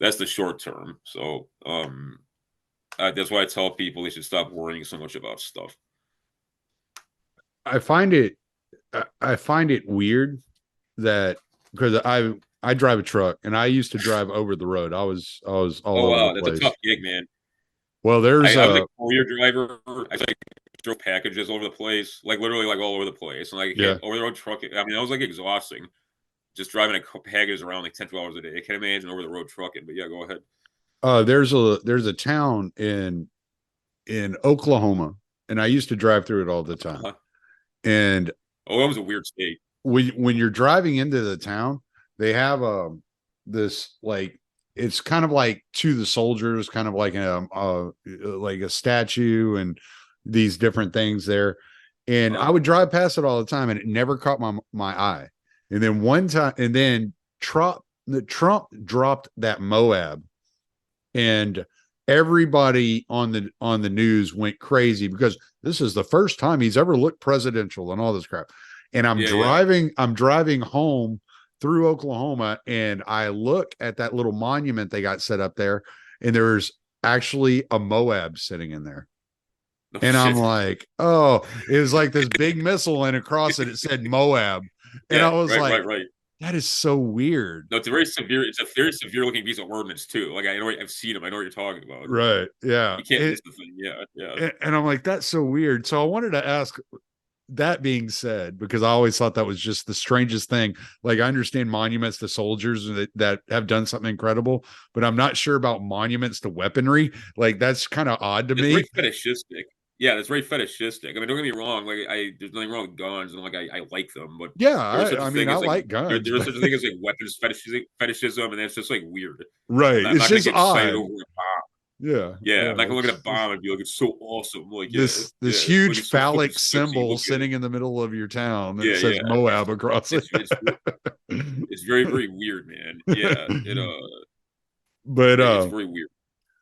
that's the short term. So that's why I tell people they should stop worrying so much about stuff. I find it weird that because I drive a truck and I used to drive over the road. I was all over the place. That's a tough gig, man. Well, there's I was a courier driver. I drove packages over the place, like literally like all over the place. And like over the road trucking. I mean, that was like exhausting. Just driving a package around like 10, 12 hours a day. I can't imagine over the road trucking, but yeah, go ahead. There's a town in Oklahoma, and I used to drive through it all the time. And that was a weird state. When you're driving into the town, they have this like it's kind of like to the soldiers, kind of like a statue and these different things there. And I would drive past it all the time, and it never caught my eye. And then one time, and then Trump dropped that Moab, and everybody on the news went crazy because this is the first time he's ever looked presidential and all this crap. And I'm driving home through Oklahoma, and I look at that little monument they got set up there, and there's actually a Moab sitting in there. And I'm like, oh, it was like this big missile, and across it said Moab. And I Yeah, was like, right. that is so weird. No, it's a very severe. It's a very severe looking piece of ordnance too. Like I know, I've seen them. I know what you're talking about. Right. Yeah. You can't miss the thing. Yeah. And I'm like, that's so weird. So I wanted to ask, that being said, because I always thought that was just the strangest thing. Like, I understand monuments to soldiers that have done something incredible, but I'm not sure about monuments to weaponry. Like, that's kind of odd to It's very me. fetishistic. Yeah, it's very fetishistic. I mean, don't get me wrong. Like, there's nothing wrong with guns, and like, I like them, but Yeah. there is such a I mean, thing I as like like guns, there is but such a thing as like weapons fetishism, and that's just like weird. right. I'm It's not gonna just get excited odd. over a bomb. Yeah. Yeah, I'm Yeah. not gonna look at a bomb and be like, it's so awesome. Like, This like huge it's so fucking phallic sexy. symbol Look at it. sitting in the middle of your town that Yeah. says Moab across it. It's very very weird, man. Yeah, But it's very weird.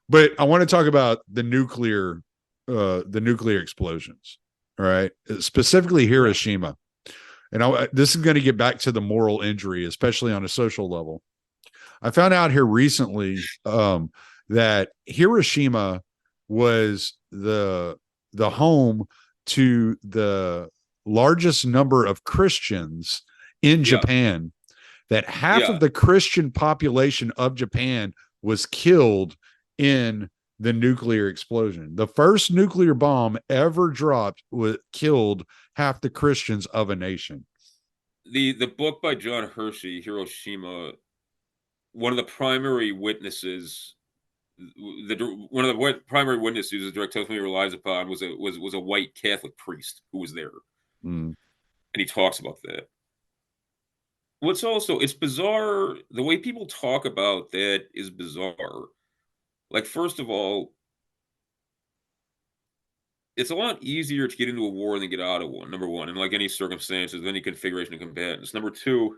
but I want to talk about the nuclear explosions. All right, specifically Hiroshima. And this is going to get back to the moral injury, especially on a social level. I found out here recently that Hiroshima was the home to the largest number of Christians in Yeah, Japan. That half yeah. of the Christian population of Japan was killed in the nuclear explosion. The first nuclear bomb ever dropped killed half the Christians of a nation. The book by John Hershey, Hiroshima, one of the primary witnesses, one of the primary witnesses the direct testimony relies upon was a white Catholic priest who was there, Mm. and he talks about that. What's also, it's bizarre the way people talk about that is bizarre. Like, first of all, it's a lot easier to get into a war than get out of one. Number one, in like any circumstances, any configuration of combatants. Number two,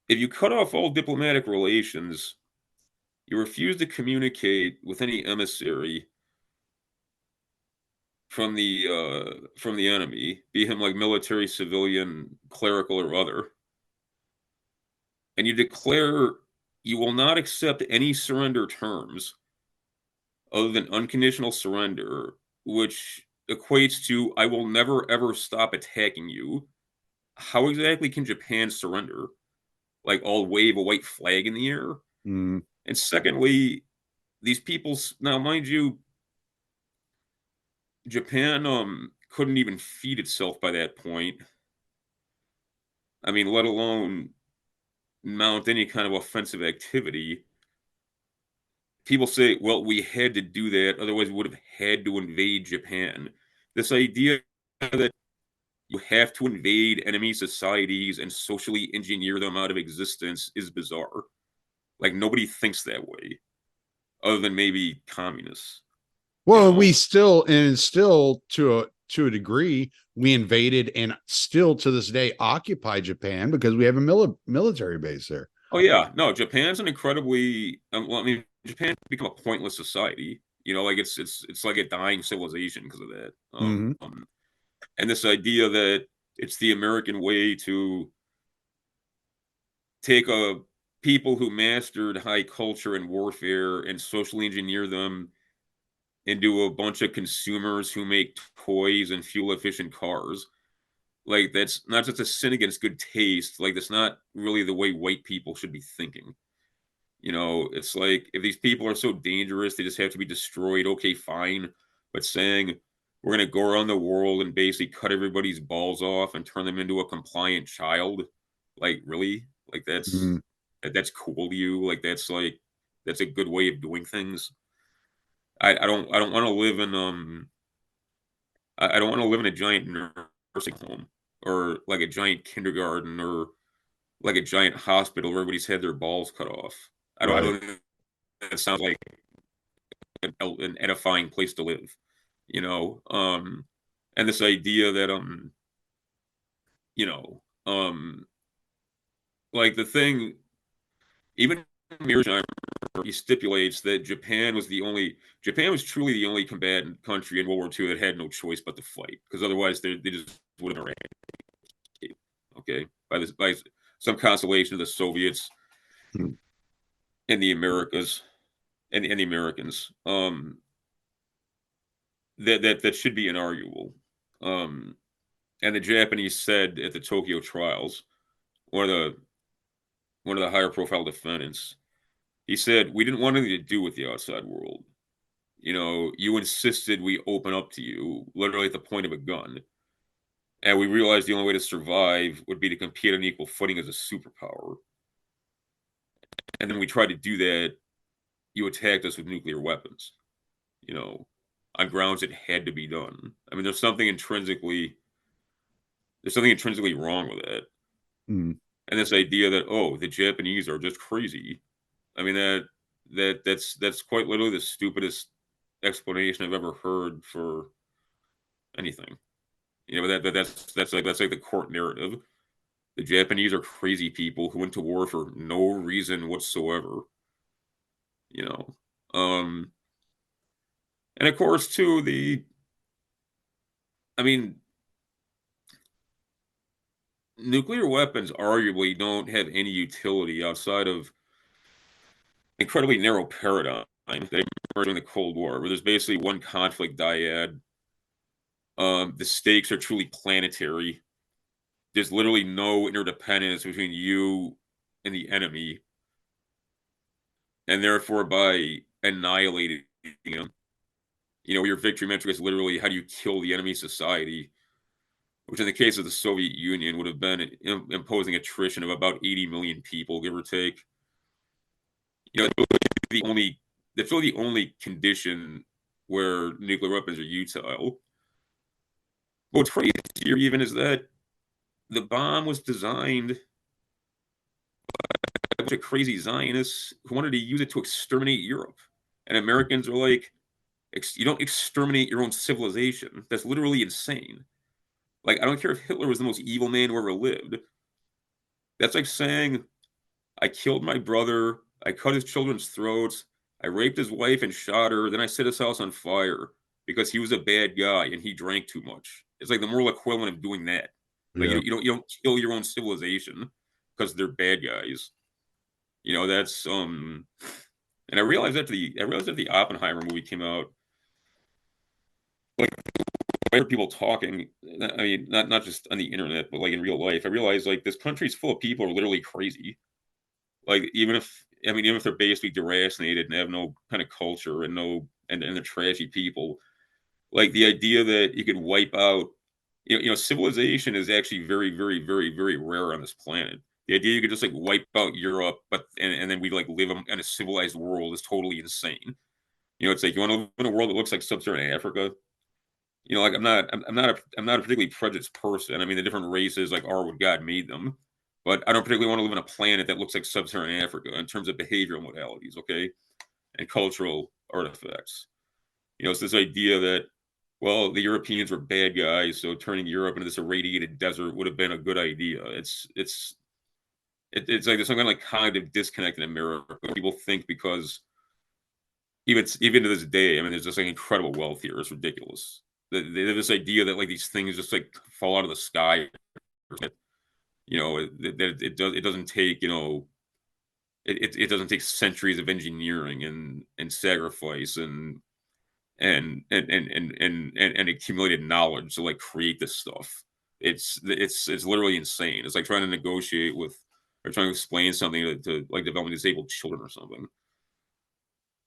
if you cut off all diplomatic relations, you refuse to communicate with any emissary from the enemy, be him like military, civilian, clerical, or other, and you declare you will not accept any surrender terms other than unconditional surrender, which equates to I will never ever stop attacking you. How exactly can Japan surrender? Like, all wave a white flag in the air? Mm. And secondly, these people's now, mind you, Japan couldn't even feed itself by that point. I mean, let alone mount any kind of offensive activity. People say, well, we had to do that, otherwise we would have had to invade Japan. This idea that you have to invade enemy societies and socially engineer them out of existence is bizarre. Like, nobody thinks that way, other than maybe communists. Well, we still, and still to a degree, we invaded and still to this day occupy Japan because we have a military base there. Oh yeah, no, Japan's an incredibly. Well, I mean, Japan become a pointless society. You know, like it's like a dying civilization because of that. Mm-hmm. And this idea that it's the American way to take a people who mastered high culture and warfare and socially engineer them into a bunch of consumers who make toys and fuel efficient cars. Like, that's not just a sin against good taste. Like, that's not really the way white people should be thinking. You know, it's like, if these people are so dangerous, they just have to be destroyed. Okay, fine. But saying we're going to go around the world and basically cut everybody's balls off and turn them into a compliant child, like, really? Like, Mm-hmm. that's cool to you? Like, that's a good way of doing things. I don't want to live in I don't want to live in a giant nursing home, or like a giant kindergarten, or like a giant hospital where everybody's had their balls cut off. I Right. don't think that sounds like an edifying place to live, you know. And this idea that you know, like the thing, even Mearsheimer, he stipulates that Japan was truly the only combatant country in World War II that had no choice but to fight, because otherwise they just would have eradicated. Okay, by some constellation of the Soviets Mm-hmm. and the Americas and the Americans. That should be inarguable. Um, And the Japanese said at the Tokyo trials, one of the higher profile defendants, he said, "We didn't want anything to do with the outside world. You know, you insisted we open up to you, literally at the point of a gun. And we realized the only way to survive would be to compete on equal footing as a superpower. And then we tried to do that. You attacked us with nuclear weapons, you know, on grounds it had to be done. I mean, there's something intrinsically wrong with that. Mm. And this idea that, oh, the Japanese are just crazy. I mean, that's quite literally the stupidest explanation I've ever heard for anything. You know, that's like the court narrative. The Japanese are crazy people who went to war for no reason whatsoever. You know, and of course, too, I mean, nuclear weapons arguably don't have any utility outside of incredibly narrow paradigm that emerged during the Cold War, where there's basically one conflict dyad. The stakes are truly planetary. There's literally no interdependence between you and the enemy, and therefore, by annihilating them, you know, your victory metric is literally how do you kill the enemy society, which in the case of the Soviet Union would have been imposing attrition of about 80 million people, give or take. You know, that's really the only condition where nuclear weapons are utile. But what's crazier even is that the bomb was designed by a bunch of crazy Zionists who wanted to use it to exterminate Europe. And Americans are like, you don't exterminate your own civilization. That's literally insane. Like, I don't care if Hitler was the most evil man who ever lived. That's like saying, I killed my brother, I cut his children's throats, I raped his wife and shot her, then I set his house on fire because he was a bad guy and he drank too much. It's like the moral equivalent of doing that. Like, Yeah. you don't kill your own civilization because they're bad guys. You know, that's and I realized after the Oppenheimer movie came out, like, I heard people talking. I mean, not just on the internet, but like in real life. I realized like this country's full of people who are literally crazy. Like even if they're basically deracinated and have no kind of culture and and they're trashy people. Like the idea that you could wipe out, civilization is actually very, very, very, very rare on this planet. The idea you could just like wipe out Europe, and then we like live in a civilized world is totally insane. You know, it's like you want to live in a world that looks like sub-Saharan Africa. You know, like I'm not a particularly prejudiced person. I mean, the different races like are what God made them, but I don't particularly want to live on a planet that looks like sub-Saharan Africa in terms of behavioral modalities, okay, and cultural artifacts. You know, it's this idea that, well, the Europeans were bad guys, so turning Europe into this irradiated desert would have been a good idea. It's like there's some kind of like cognitive disconnect in America. People think because even to this day, I mean, there's just like incredible wealth here. It's ridiculous. They have this idea that like these things just like fall out of the sky. You know, it doesn't take, it doesn't take centuries of engineering and sacrifice and accumulated knowledge to like create this stuff. It's literally insane. It's like trying to negotiate with or trying to explain something to like developing disabled children or something.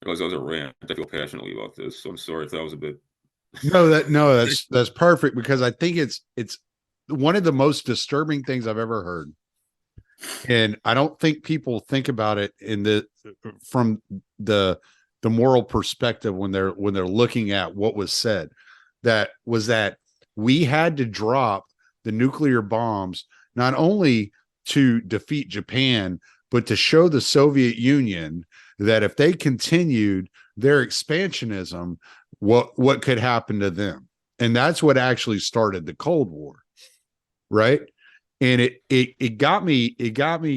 I realize that was a rant. I feel passionately about this, so I'm sorry if that was a bit. No, that's perfect, because I think it's one of the most disturbing things I've ever heard. And I don't think people think about it from the moral perspective when they're looking at what was said. That we had to drop the nuclear bombs not only to defeat Japan, but to show the Soviet Union that if they continued their expansionism, what could happen to them. And that's what actually started the Cold War, right? And it got me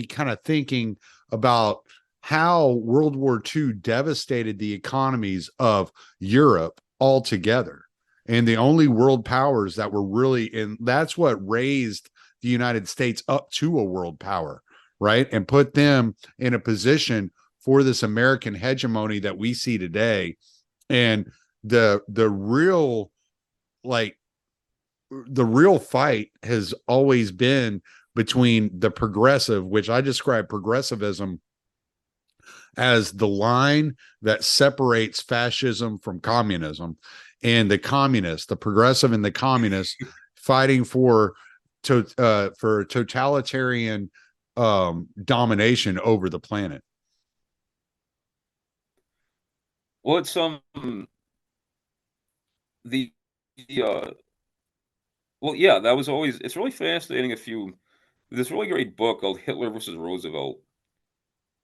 kind of thinking about how World War II devastated the economies of Europe altogether. And the only world powers that were really in, that's what raised the United States up to a world power, right? And put them in a position for this American hegemony that we see today. And the real like the real fight has always been between the progressive, which I describe progressivism as the line that separates fascism from communism, and the communists, the progressive and the communists, fighting for totalitarian domination over the planet. Well, it's the well, yeah, that was always, it's really fascinating. This really great book called Hitler versus Roosevelt.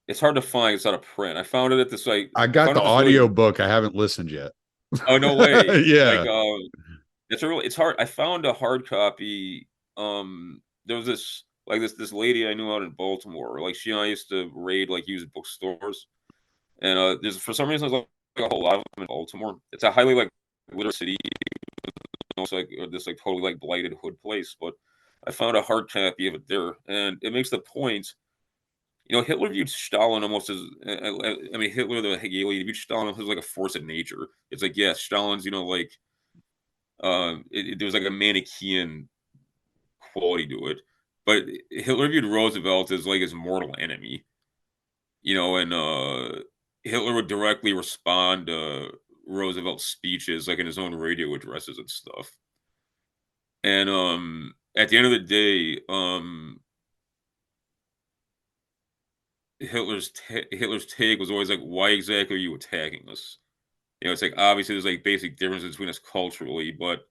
It's hard to find. It's out of print. I found it at this like I I got found the it this really audio book. I haven't listened yet. oh no way. Like Yeah. it's hard. I found a hard copy. There was this lady I knew out in Baltimore. Like she and I used to raid like used bookstores. And there's for some reason there's like a whole lot of them in Baltimore. It's a highly like literate city. It's like this like totally like blighted hood place. But I found a hard copy of it there, and it makes the point. Hitler viewed Stalin almost as I mean Hitler the Hegelian viewed Stalin as like a force of nature. It's like yes, Stalin's like there was like a Manichaean quality to it, but Hitler viewed Roosevelt as like his mortal enemy. And Hitler would directly respond to Roosevelt's speeches, like in his own radio addresses and stuff. And at the end of the day, Hitler's take was always like, "Why exactly are you attacking us?" It's like obviously there's like basic differences between us culturally, but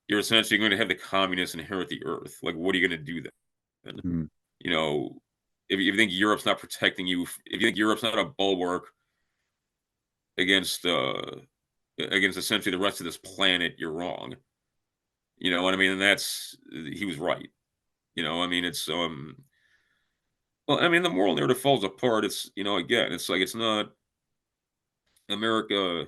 you're essentially going to have the communists inherit the earth. Like, what are you going to do then? Mm. If you think Europe's not protecting you, if you think Europe's not a bulwark against essentially the rest of this planet, you're wrong. You know what I mean? And he was right. I mean, it's well, I mean, the moral narrative falls apart. It's again, it's like it's not America.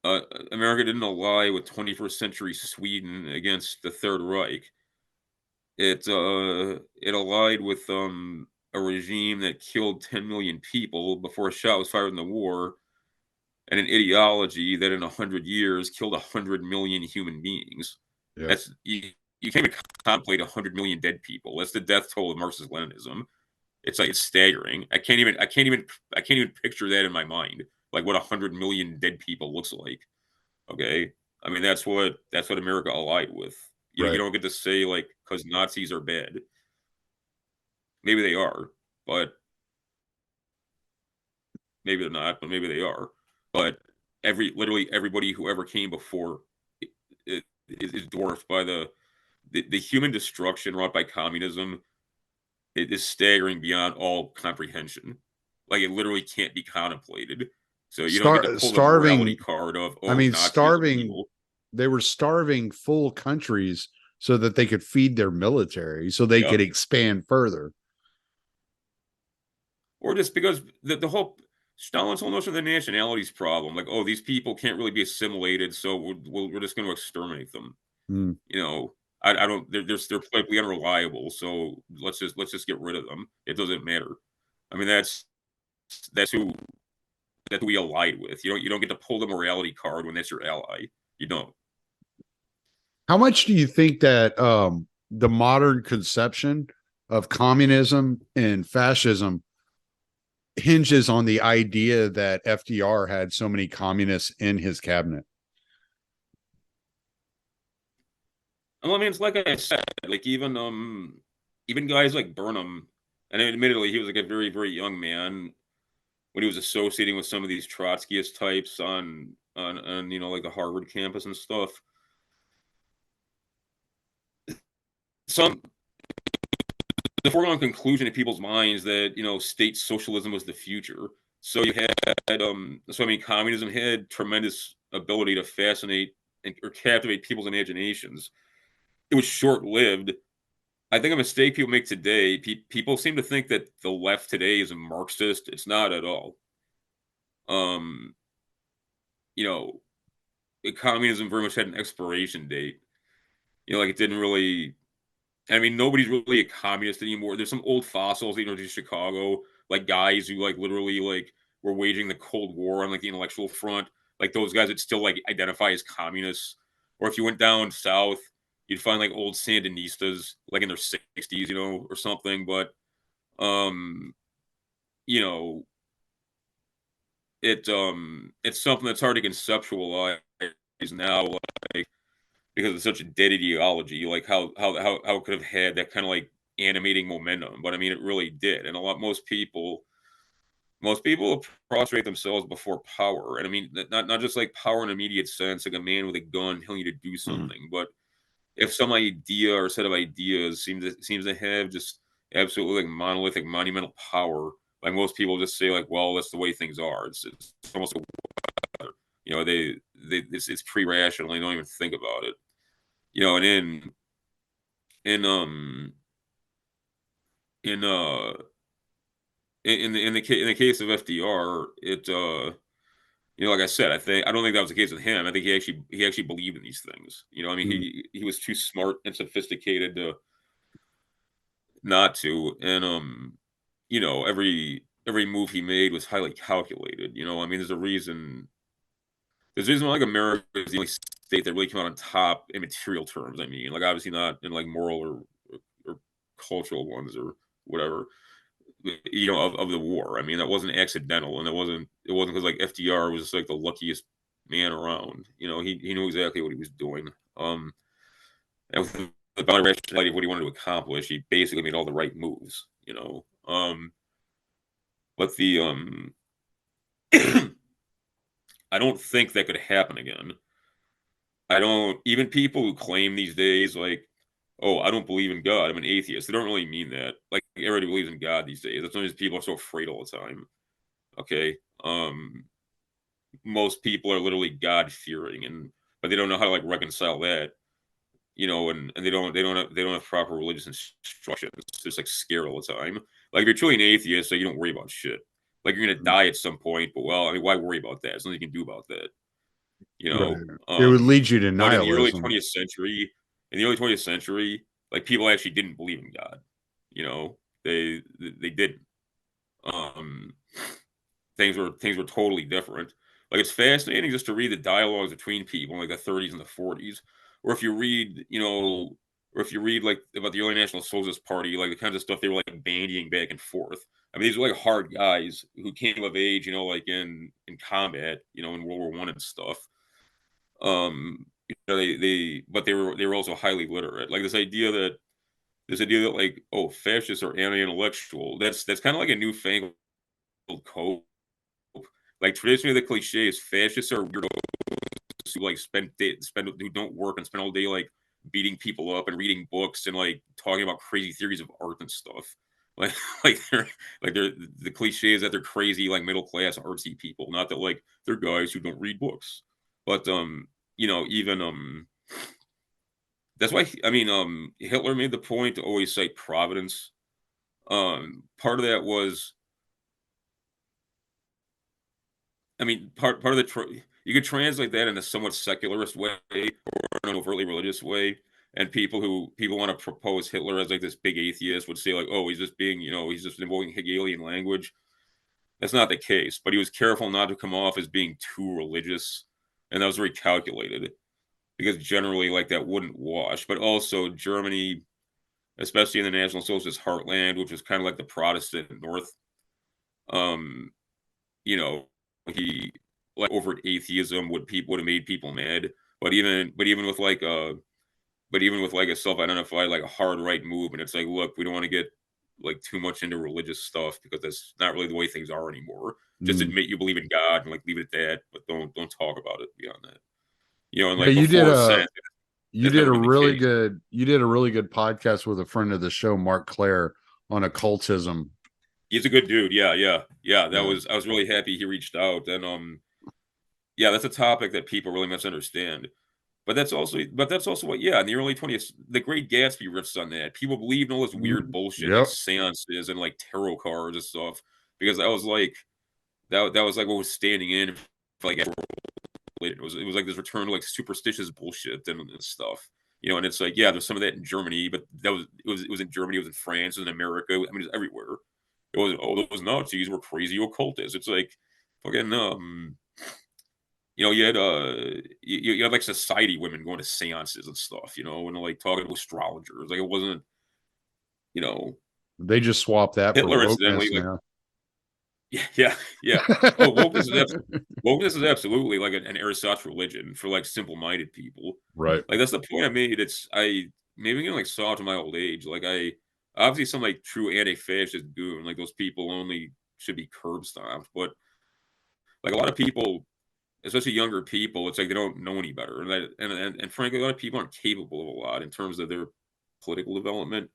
America didn't ally with 21st century Sweden against the Third Reich. It allied with a regime that killed 10 million people before a shot was fired in the war, and an ideology that in 100 years killed 100 million human beings. Yeah. That's you can't even contemplate 100 million dead people. That's the death toll of Marxist Leninism. It's like it's staggering. I can't even picture that in my mind. Like what 100 million dead people looks like. Okay, I mean that's what America allied with. You Right. don't get to say like because Nazis are bad. Maybe they are, but maybe they're not. But maybe they are. But literally everybody who ever came before is dwarfed by the human destruction wrought by communism. It is staggering beyond all comprehension. Like it literally can't be contemplated. So you don't get to pull the morality card of starving. Evil. They were starving full countries so that they could feed their military, so they could expand further. Or just because the whole Stalin's whole notion of the nationalities problem, like, oh, these people can't really be assimilated, so we're just going to exterminate them. Mm. I don't. They're politically unreliable, so let's just get rid of them. It doesn't matter. I mean, that's who we allied with. You don't get to pull the morality card when that's your ally. You don't. How much do you think that the modern conception of communism and fascism hinges on the idea that FDR had so many communists in his cabinet? Well, I mean, it's like I said, like even guys like Burnham, and admittedly he was like a very, very young man when he was associating with some of these Trotskyist types on like the Harvard campus and stuff. The foregone conclusion in people's minds that state socialism was the future. So you had communism had tremendous ability to fascinate or captivate people's imaginations. It was short-lived. I think a mistake people make today, people seem to think that the left today is a Marxist. It's not at all. Communism very much had an expiration date. Like it didn't really. I mean, nobody's really a communist anymore. There's some old fossils, to Chicago, like guys who like literally like were waging the Cold War on like the intellectual front. Like those guys that still like identify as communists. Or if you went down south, you'd find like old Sandinistas, like in their 60s, you know, or something. But you know, it's something that's hard to conceptualize now, like because it's such a dead ideology. Like how it could have had that kind of like animating momentum, but I mean, it really did. And most people prostrate themselves before power, and I mean, not just like power in an immediate sense, like a man with a gun telling you to do something, but if some idea or set of ideas seems to have just absolutely like monolithic, monumental power, like most people just say like, well, that's the way things are. It's almost you know it's pre-rational. They don't even think about it. You know, and in in uh in the case of FDR, you know, like I said, I don't think that was the case with him. I think he actually believed in these things. You know, I mean, Mm. he was too smart and sophisticated to not to, and you know, every move he made was highly calculated. You know, I mean, there's a reason why like America is the only state that really came out on top in material terms. I mean, like obviously not in like moral or cultural ones or whatever. You know, of the war. I mean, that wasn't accidental, and it wasn't because like FDR was like the luckiest man around. You know, he knew exactly what he was doing. And with the boundary rationality of what he wanted to accomplish, he basically made all the right moves. You know, but the I don't think that could happen again. I don't even people who claim these days like, oh, I don't believe in God. I'm an atheist. They don't really mean that. Like everybody believes in God these days. That's why these people are so afraid all the time. Okay. Most people are literally God fearing and but they don't know how to like reconcile that, you know, and they don't have proper religious instructions. It's just like scared all the time. Like if you're truly an atheist, so you don't worry about shit. Like you're gonna die at some point, but well, I mean, why worry about that? There's nothing you can do about that, you Right. know. It would lead you to But in the early nihilism. 20th century, like people actually didn't believe in God. You know, they didn't. Um, things were totally different. Like it's fascinating just to read the dialogues between people in like the 30s and the 40s, or if you read, you know, or if you read like about the early National Socialist Party, like the kinds of stuff they were like bandying back and forth. I mean, these were like hard guys who came of age, you know, like in combat, you know, in World War I and stuff. You know, but they were also highly literate. Like this idea that like, oh, fascists are anti-intellectual. That's kind of like a newfangled code. Like traditionally, the cliche is fascists are weirdos who like who don't work and spend all day like beating people up and reading books and like talking about crazy theories of art and stuff. Like they're the cliche is that they're crazy like middle class artsy people. Not that like they're guys who don't read books. But you know, even that's why I mean Hitler made the point to always cite Providence. Part of that was I mean, part of you could translate that in a somewhat secularist way or an overtly religious way. And people want to propose Hitler as like this big atheist would say like, oh, he's just being, you know, he's just invoking Hegelian language. That's not the case. But he was careful not to come off as being too religious, and that was very calculated because generally like that wouldn't wash. But also Germany, especially in the National Socialist heartland, which was kind of like the Protestant North, um, you know, he like overt atheism would have made people mad. But even with like a self-identified like a hard right movement, it's like, look, we don't want to get like too much into religious stuff because that's not really the way things are anymore. Just Mm. admit you believe in God and like leave it at that, but don't talk about it beyond that. You know, and Yeah, like before Senate, that's never been the case. you did a really good podcast with a friend of the show, Mark Clare, on occultism. He's a good dude. Yeah, yeah, yeah. Yeah. I was really happy he reached out. And yeah, that's a topic that people really misunderstand. But that's also what, yeah, in the early 20th, the Great Gatsby riffs on that. People believed in all this weird Mm. bullshit like Yep. seances and like tarot cards and stuff because that was like what was standing in for like it was like this return to like superstitious bullshit and stuff. You know, and it's like, yeah, there's some of that in Germany, but it was in Germany, it was in France, it was in America. I mean, it's everywhere. It was, oh, those Nazis were crazy occultists. It's like fucking you had you had like society women going to seances and stuff, and like talking to astrologers. Like it wasn't, you know, They just swap that for Hitler incidentally, wokeness like now. yeah. Oh, wokeness is absolutely like an ersatz religion for like simple-minded people. Right. Like that's the point I made. Maybe I'm getting like soft to my old age. Like I obviously some like true anti-fascist goon. Like those people only should be curb stomped. But like a lot of people, especially younger people, it's like they don't know any better. And frankly, a lot of people aren't capable of a lot in terms of their political development.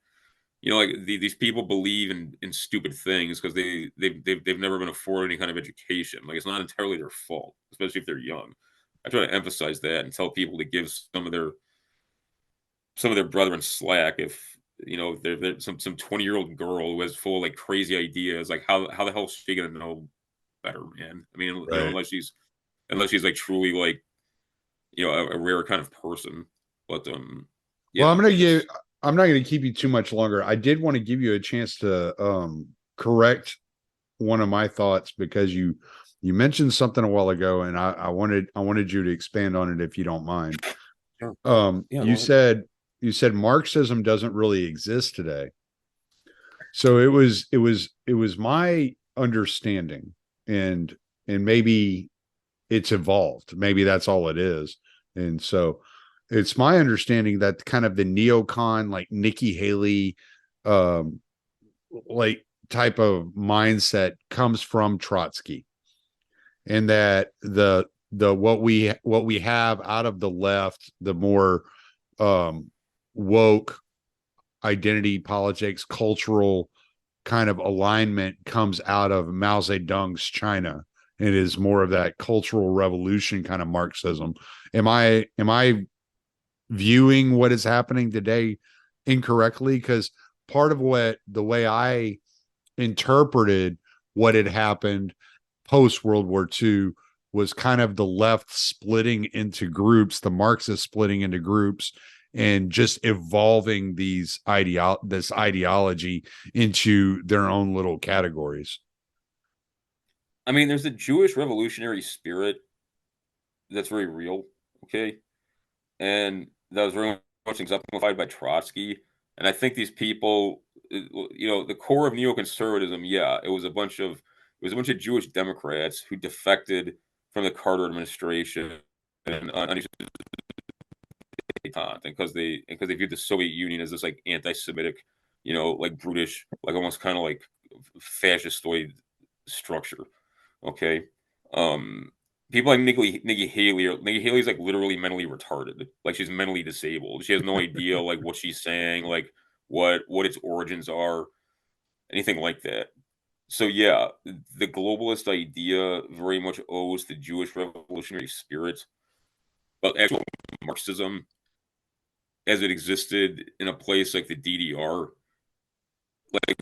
Like these people believe in stupid things because they've never been afforded any kind of education. Like it's not entirely their fault, especially if they're young. I try to emphasize that and tell people to give some of their brethren slack if they're some 20-year-old girl who has full of like crazy ideas. Like how the hell is she gonna know better, man? I mean, Right. unless she's like truly like a rare kind of person. But Well, yeah, I mean it's I'm not gonna keep you too much longer. I did want to give you a chance to correct one of my thoughts because you mentioned something a while ago, and I wanted you to expand on it if you don't mind. sure. Um, Yeah, go you ahead. said you said Marxism doesn't really exist today. So it was my understanding, and maybe it's evolved. Maybe that's all it is. And so it's my understanding that kind of the neocon, like Nikki Haley, um, like type of mindset comes from Trotsky, and that the what we have out of the left, the more woke identity politics, cultural kind of alignment comes out of Mao Zedong's China. It is more of that cultural revolution kind of Marxism. Am I viewing what is happening today incorrectly? Because part of what the way I interpreted what had happened post World War II was kind of the left splitting into groups, the Marxists splitting into groups, and just evolving this ideology into their own little categories. I mean, there's a Jewish revolutionary spirit that's very real, okay? And that was very much exemplified by Trotsky. And I think these people, the core of neoconservatism, yeah, it was a bunch of Jewish Democrats who defected from the Carter administration and because they viewed the Soviet Union as this like anti-Semitic, like brutish, like almost kind of like fascistoid structure. Okay. Um, People like Nikki Haley, Nikki Haley's like literally mentally retarded. Like she's mentally disabled. She has no idea like what she's saying, like what its origins are, anything like that. So yeah, the globalist idea very much owes the Jewish revolutionary spirit, but actual Marxism, as it existed in a place like the DDR, like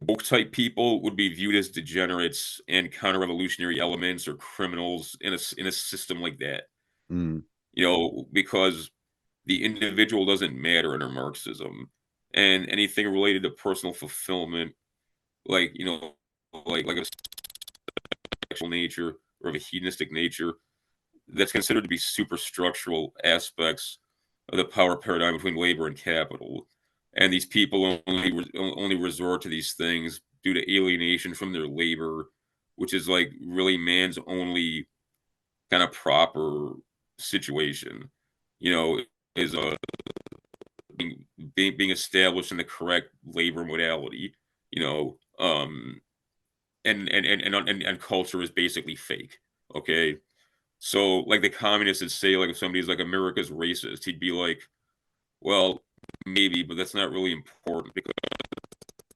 woke type people would be viewed as degenerates and counter-revolutionary elements or criminals in a system like that. Mm. Because the individual doesn't matter under Marxism, and anything related to personal fulfillment, like like a sexual nature or of a hedonistic nature, that's considered to be superstructural aspects of the power paradigm between labor and capital. And these people only resort to these things due to alienation from their labor, which is like really man's only kind of proper situation. You know, is being established in the correct labor modality. You know, and culture is basically fake. Okay, so like the communists would say, like if somebody's like America's racist, he'd be like, well, maybe, but that's not really important because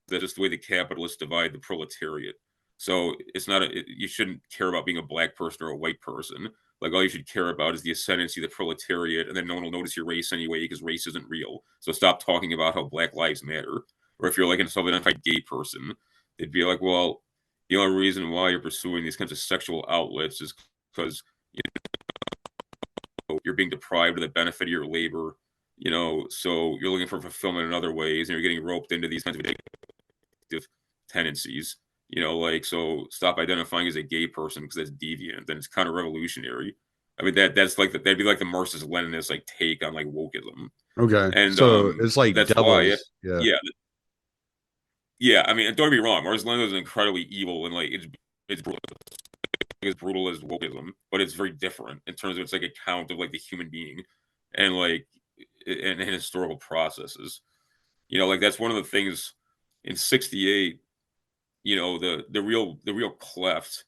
that's just the way the capitalists divide the proletariat. So it's not you shouldn't care about being a black person or a white person. Like all you should care about is the ascendancy of the proletariat, and then no one will notice your race anyway because race isn't real. So stop talking about how Black Lives Matter. Or if you're like an self-identified gay person, they'd be like, well, the only reason why you're pursuing these kinds of sexual outlets is because you're being deprived of the benefit of your labor. So you're looking for fulfillment in other ways, and you're getting roped into these kinds of addictive tendencies. Like so, stop identifying as a gay person because that's deviant. Then it's kind of revolutionary. I mean, that's like that'd be like the Marxist Leninist like take on like wokeism, Okay. and So it's like that's why, devils. yeah, yeah. I mean, don't get me wrong, Marxist Leninism is incredibly evil and like it's as brutal as wokeism, but it's very different in terms of its like account of like the human being and like and historical processes. You know, like that's one of the things in '68. You know, the real cleft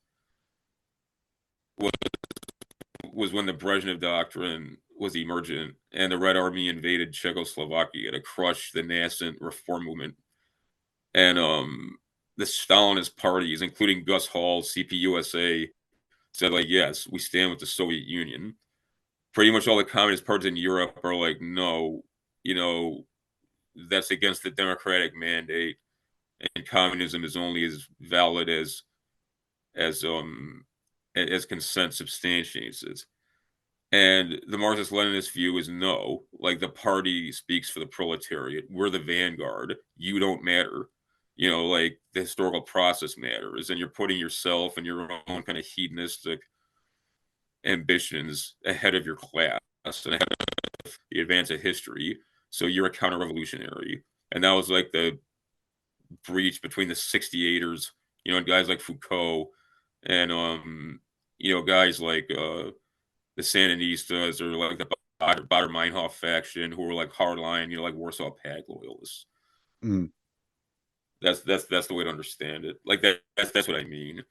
was when the Brezhnev doctrine was emergent and the Red Army invaded Czechoslovakia to crush the nascent reform movement. And the Stalinist parties, including Gus Hall's CPUSA, said like, yes, we stand with the Soviet Union. Pretty much all the communist parties in Europe are like, no, you know, that's against the democratic mandate, and communism is only as valid as consent substantiates it. And the Marxist Leninist view is no, like the party speaks for the proletariat. We're the vanguard. You don't matter. You know, like the historical process matters, and you're putting yourself and your own kind of hedonistic ambitions ahead of your class and ahead of the advance of history. So you're a counter revolutionary. And that was like the breach between the 68ers, you know, and guys like Foucault and you know, guys like the Sandinistas or like the Bader Meinhof faction who were like hardline, you know, like Warsaw Pact loyalists. Mm. That's the way to understand it. Like that's what I mean.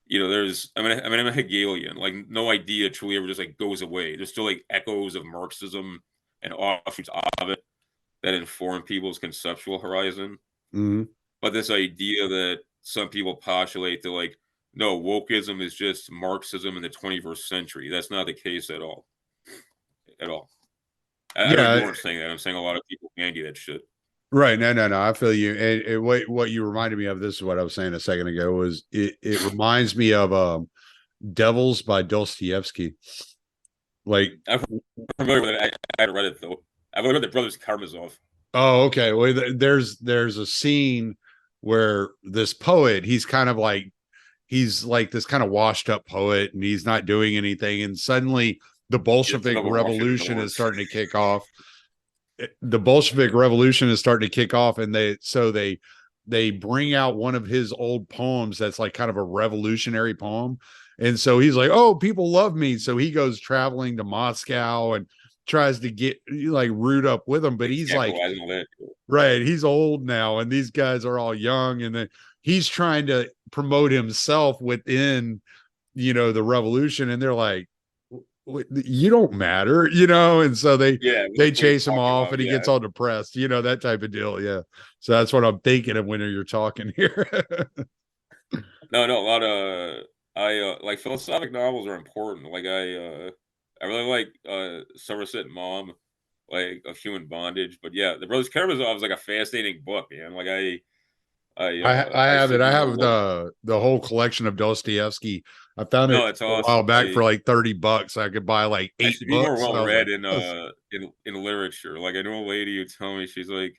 You know, I'm a Hegelian. Like no idea truly ever just like goes away. There's still like echoes of Marxism and offshoots of it that inform people's conceptual horizon. Mm. But this idea that some people postulate that like, no, wokeism is just Marxism in the 21st century. That's not the case at all. At all. I don't Yeah. ignore saying that. I'm saying a lot of people bandy that shit. Right. No. I feel you. And what you reminded me of, this is what I was saying a second ago, was it reminds me of Devils by Dostoevsky. Like, I'm familiar with it. I haven't read it though. I've read the Brothers Karamazov. oh, okay. Well, there's a scene where this poet, he's like this kind of washed up poet, and he's not doing anything, and suddenly the Bolshevik Revolution is starting to kick off. The Bolshevik Revolution is starting to kick off, and they bring out one of his old poems that's like kind of a revolutionary poem. And so he's like, oh, people love me. So he goes traveling to Moscow and tries to get like root up with them. But he's like, right, he's old now, and these guys are all young, and then he's trying to promote himself within, you know, the revolution, and they're like, you don't matter, you know. And so they chase him off, and he gets all depressed, you know, that type of deal. Yeah. So that's what I'm thinking of when you're talking here. No, a lot of I like philosophic novels are important. Like I really like Somerset Maugham, like Of Human Bondage. But yeah, the Brothers Karamazov is like a fascinating book, man. Like I have it. I have the whole collection of Dostoevsky. I found it it's a awesome. while back for like $30. I could buy like 8 should books. be more well read like, in literature. Like I know a lady who told me she's like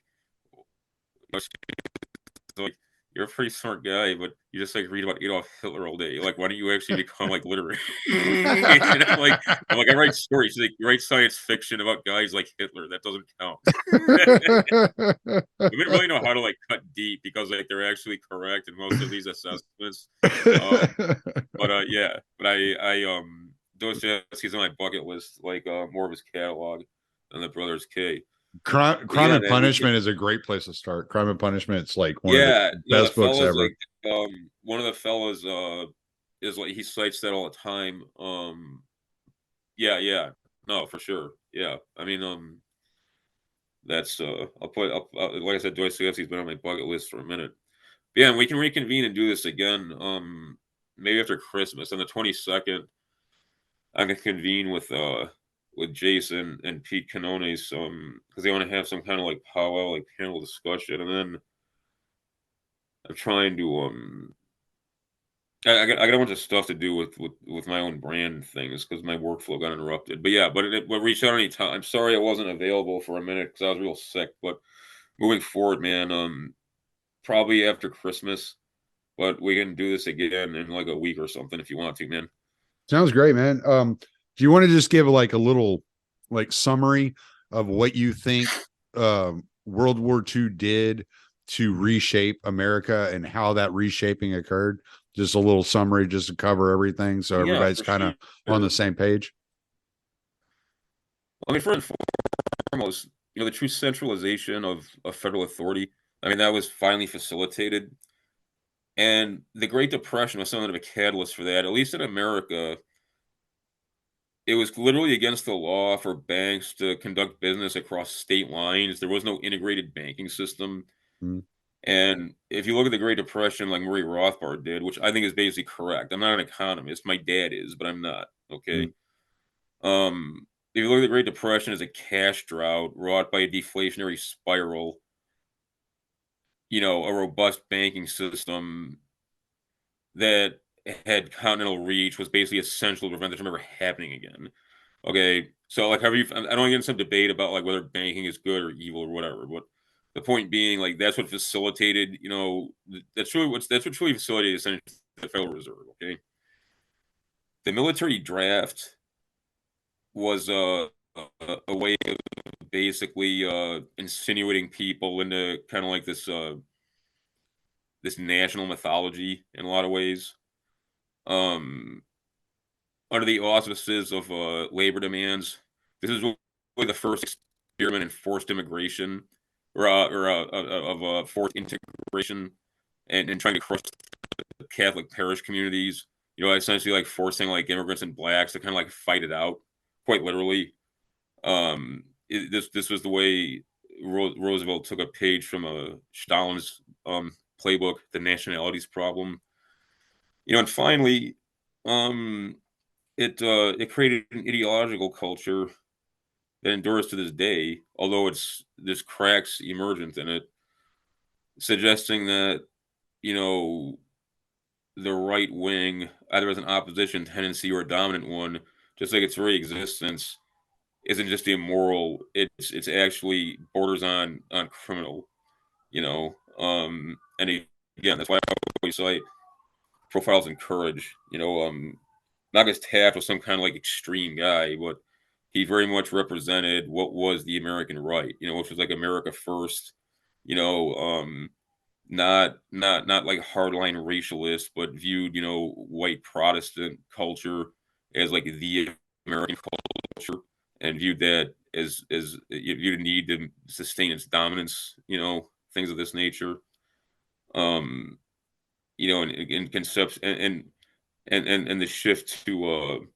you're a pretty smart guy, but you just like read about Adolf Hitler all day. Like, why don't you actually become like literate? And I'm like, I write stories. She's like, you write science fiction about guys like Hitler. That doesn't count. We didn't really know how to like cut deep because like they're actually correct in most of these assessments. Yeah, but I Dostoevsky's on my bucket list, like more of his catalog than the Brothers K. Crime and Punishment is a great place to start. Crime and Punishment, it's like one of the best books ever. Like, one of the fellas is like, he cites that all the time. Yeah, no, for sure. Yeah, I mean, that's like I said, Dostoevsky's been on my bucket list for a minute. But yeah, we can reconvene and do this again. Maybe after Christmas on the 22nd. I'm gonna convene with Jason and Pete Canones, because they want to have some kind of like powwow, like panel discussion, and then I'm trying to I got a bunch of stuff to do with my own brand things because my workflow got interrupted. But yeah, but reach out anytime. I'm sorry I wasn't available for a minute because I was real sick. But moving forward, man, probably after Christmas, but we can do this again in like a week or something if you want to, man. Sounds great, man. Do you want to just give like a little like summary of what you think World War II did to reshape America and how that reshaping occurred? Just a little summary just to cover everything so Yeah, everybody's for kind of sure. on the same page. I mean, first and foremost, the true centralization of federal authority. I mean, that was finally facilitated, and the Great Depression was something of a catalyst for that. At least in America, it was literally against the law for banks to conduct business across state lines. There was no integrated banking system. Mm. And if you look at the Great Depression, like Murray Rothbard did, which I think is basically correct. I'm not an economist. My dad is, but I'm not. Okay. Mm. If you look at the Great Depression as a cash drought wrought by a deflationary spiral, a robust banking system that had continental reach was basically essential to prevent this from ever happening again. Okay, so like, I don't want to get in some debate about like whether banking is good or evil or whatever, but the point being, like, that's what facilitated, that's what truly facilitated essentially the Federal Reserve. Okay, the military draft was a way of basically insinuating people into kind of like this national mythology in a lot of ways. Um, Under the auspices of labor demands, this is really the first experiment in forced immigration of forced integration and trying to crush the Catholic parish communities. Essentially like forcing like immigrants and blacks to kind of like fight it out, quite literally. This was the way Roosevelt took a page from Stalin's playbook, the nationalities problem. And finally, it created an ideological culture that endures to this day, although there's cracks emergent in it, suggesting that you know the right wing, either as an opposition tendency or a dominant one, just like its very existence, isn't just immoral. It's actually borders on criminal. And again, that's why I always cite profiles in courage. Not because Taft was some kind of like extreme guy, but he very much represented what was the American right, which was like America first, you know, not like hardline racialist, but viewed, white Protestant culture as like the American culture, and viewed that as you need to sustain its dominance, things of this nature. Um, and concepts and the shift to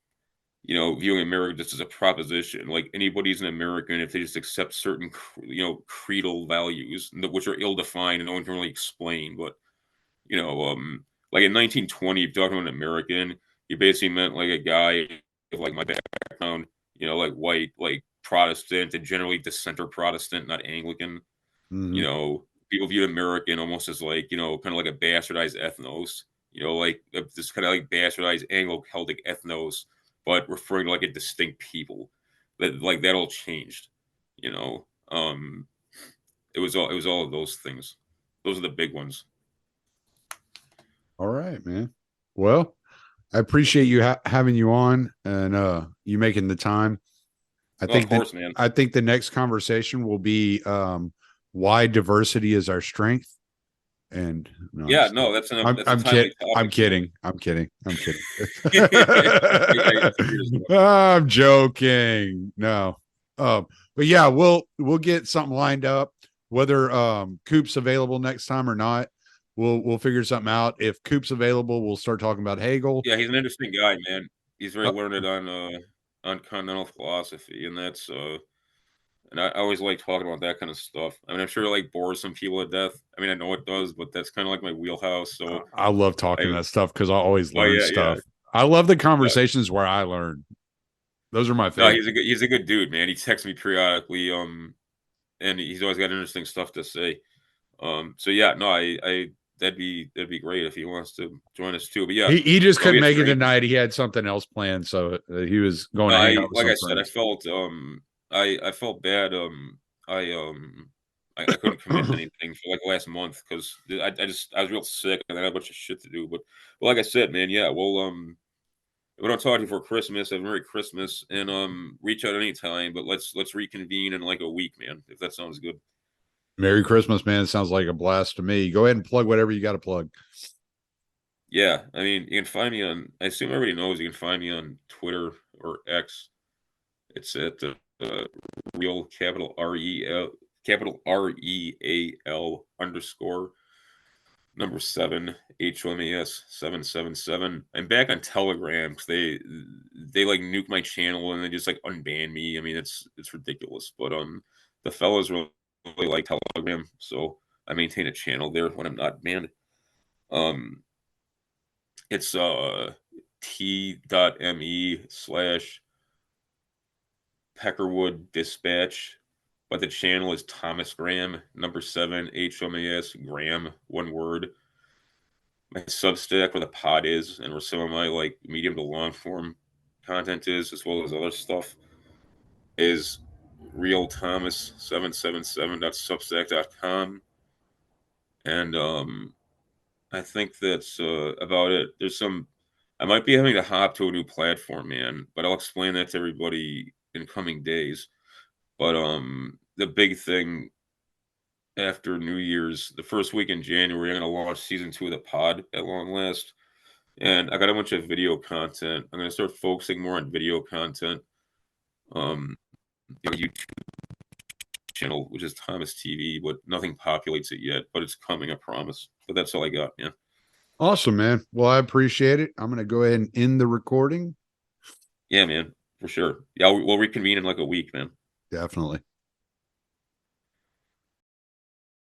viewing America just as a proposition. Like, anybody's an American if they just accept certain, creedal values, which are ill-defined and no one can really explain. But, like in 1920, if you're talking about an American, you basically meant like a guy of like my background, like white, like Protestant, and generally dissenter Protestant, not Anglican. Mm-hmm. People viewed American almost as like, kind of like a bastardized ethnos, like this kind of like bastardized Anglo-Celtic ethnos, but referring to like a distinct people. That all changed, you know. It was all of those things. Those are the big ones. All right, man. Well, I appreciate you having you on and you making the time. I Well, of think that course, man. I think the next conversation will be why diversity is our strength. And no, Yeah, no, that's a timely topic. I'm kidding. I'm kidding. I'm kidding. I figured as much. I'm joking. No. But yeah, we'll get something lined up. Whether Coop's available next time or not, we'll figure something out. If Coop's available, we'll start talking about Hegel. Yeah, he's an interesting guy, man. He's very learned on continental philosophy, and that's and I always like talking about that kind of stuff. I mean, I'm sure it like bores some people to death. I mean, I know it does, but that's kind of like my wheelhouse. So I love talking that stuff because I always learn yeah, stuff. I love the yeah. conversations where I learn. Those are my No, favorite. he's a good dude, man. He texts me periodically, and he's always got interesting stuff to say. So yeah, no, I that'd be great if he wants to join us too. But yeah, He just don't be couldn't a make it stranger. tonight. He had something else planned, so he was going No, to hang out with like some I said, I friends. felt I felt bad. I couldn't commit to anything for like last month because I was real sick and I had a bunch of shit to do. But like I said, man, yeah, we'll we don't talk before Christmas, have a Merry Christmas, and reach out anytime. But let's reconvene in like a week, man, if that sounds good. Merry Christmas, man. It sounds like a blast to me. Go ahead and plug whatever you got to plug. Yeah, I mean, you can find me on. I assume everybody knows you can find me on Twitter or X. It's at real capital REAL _ number 7 HOMAS 777. I'm back on Telegram because they like nuke my channel and they just like unban me. I mean, it's ridiculous. But the fellas really like Telegram, so I maintain a channel there when I'm not banned. It's t.me/Peckerwood Dispatch, but the channel is Thomas Graham, number 7 HOMAS Graham, one word. My Substack where the pod is, and where some of my like medium to long form content is, as well as other stuff, is realthomas777.substack.com. And I think that's about it. I might be having to hop to a new platform, man, but I'll explain that to everybody in coming days. But the big thing after New Year's, the first week in January, I'm going to launch season 2 of the pod at long last. And I got a bunch of video content. I'm going to start focusing more on video content. YouTube channel, which is Thomas TV, but nothing populates it yet, but it's coming, I promise. But that's all I got, man. Awesome, man. Well, I appreciate it. I'm going to go ahead and end the recording. Yeah, man, for sure. Yeah, we'll reconvene in like a week, man. Definitely.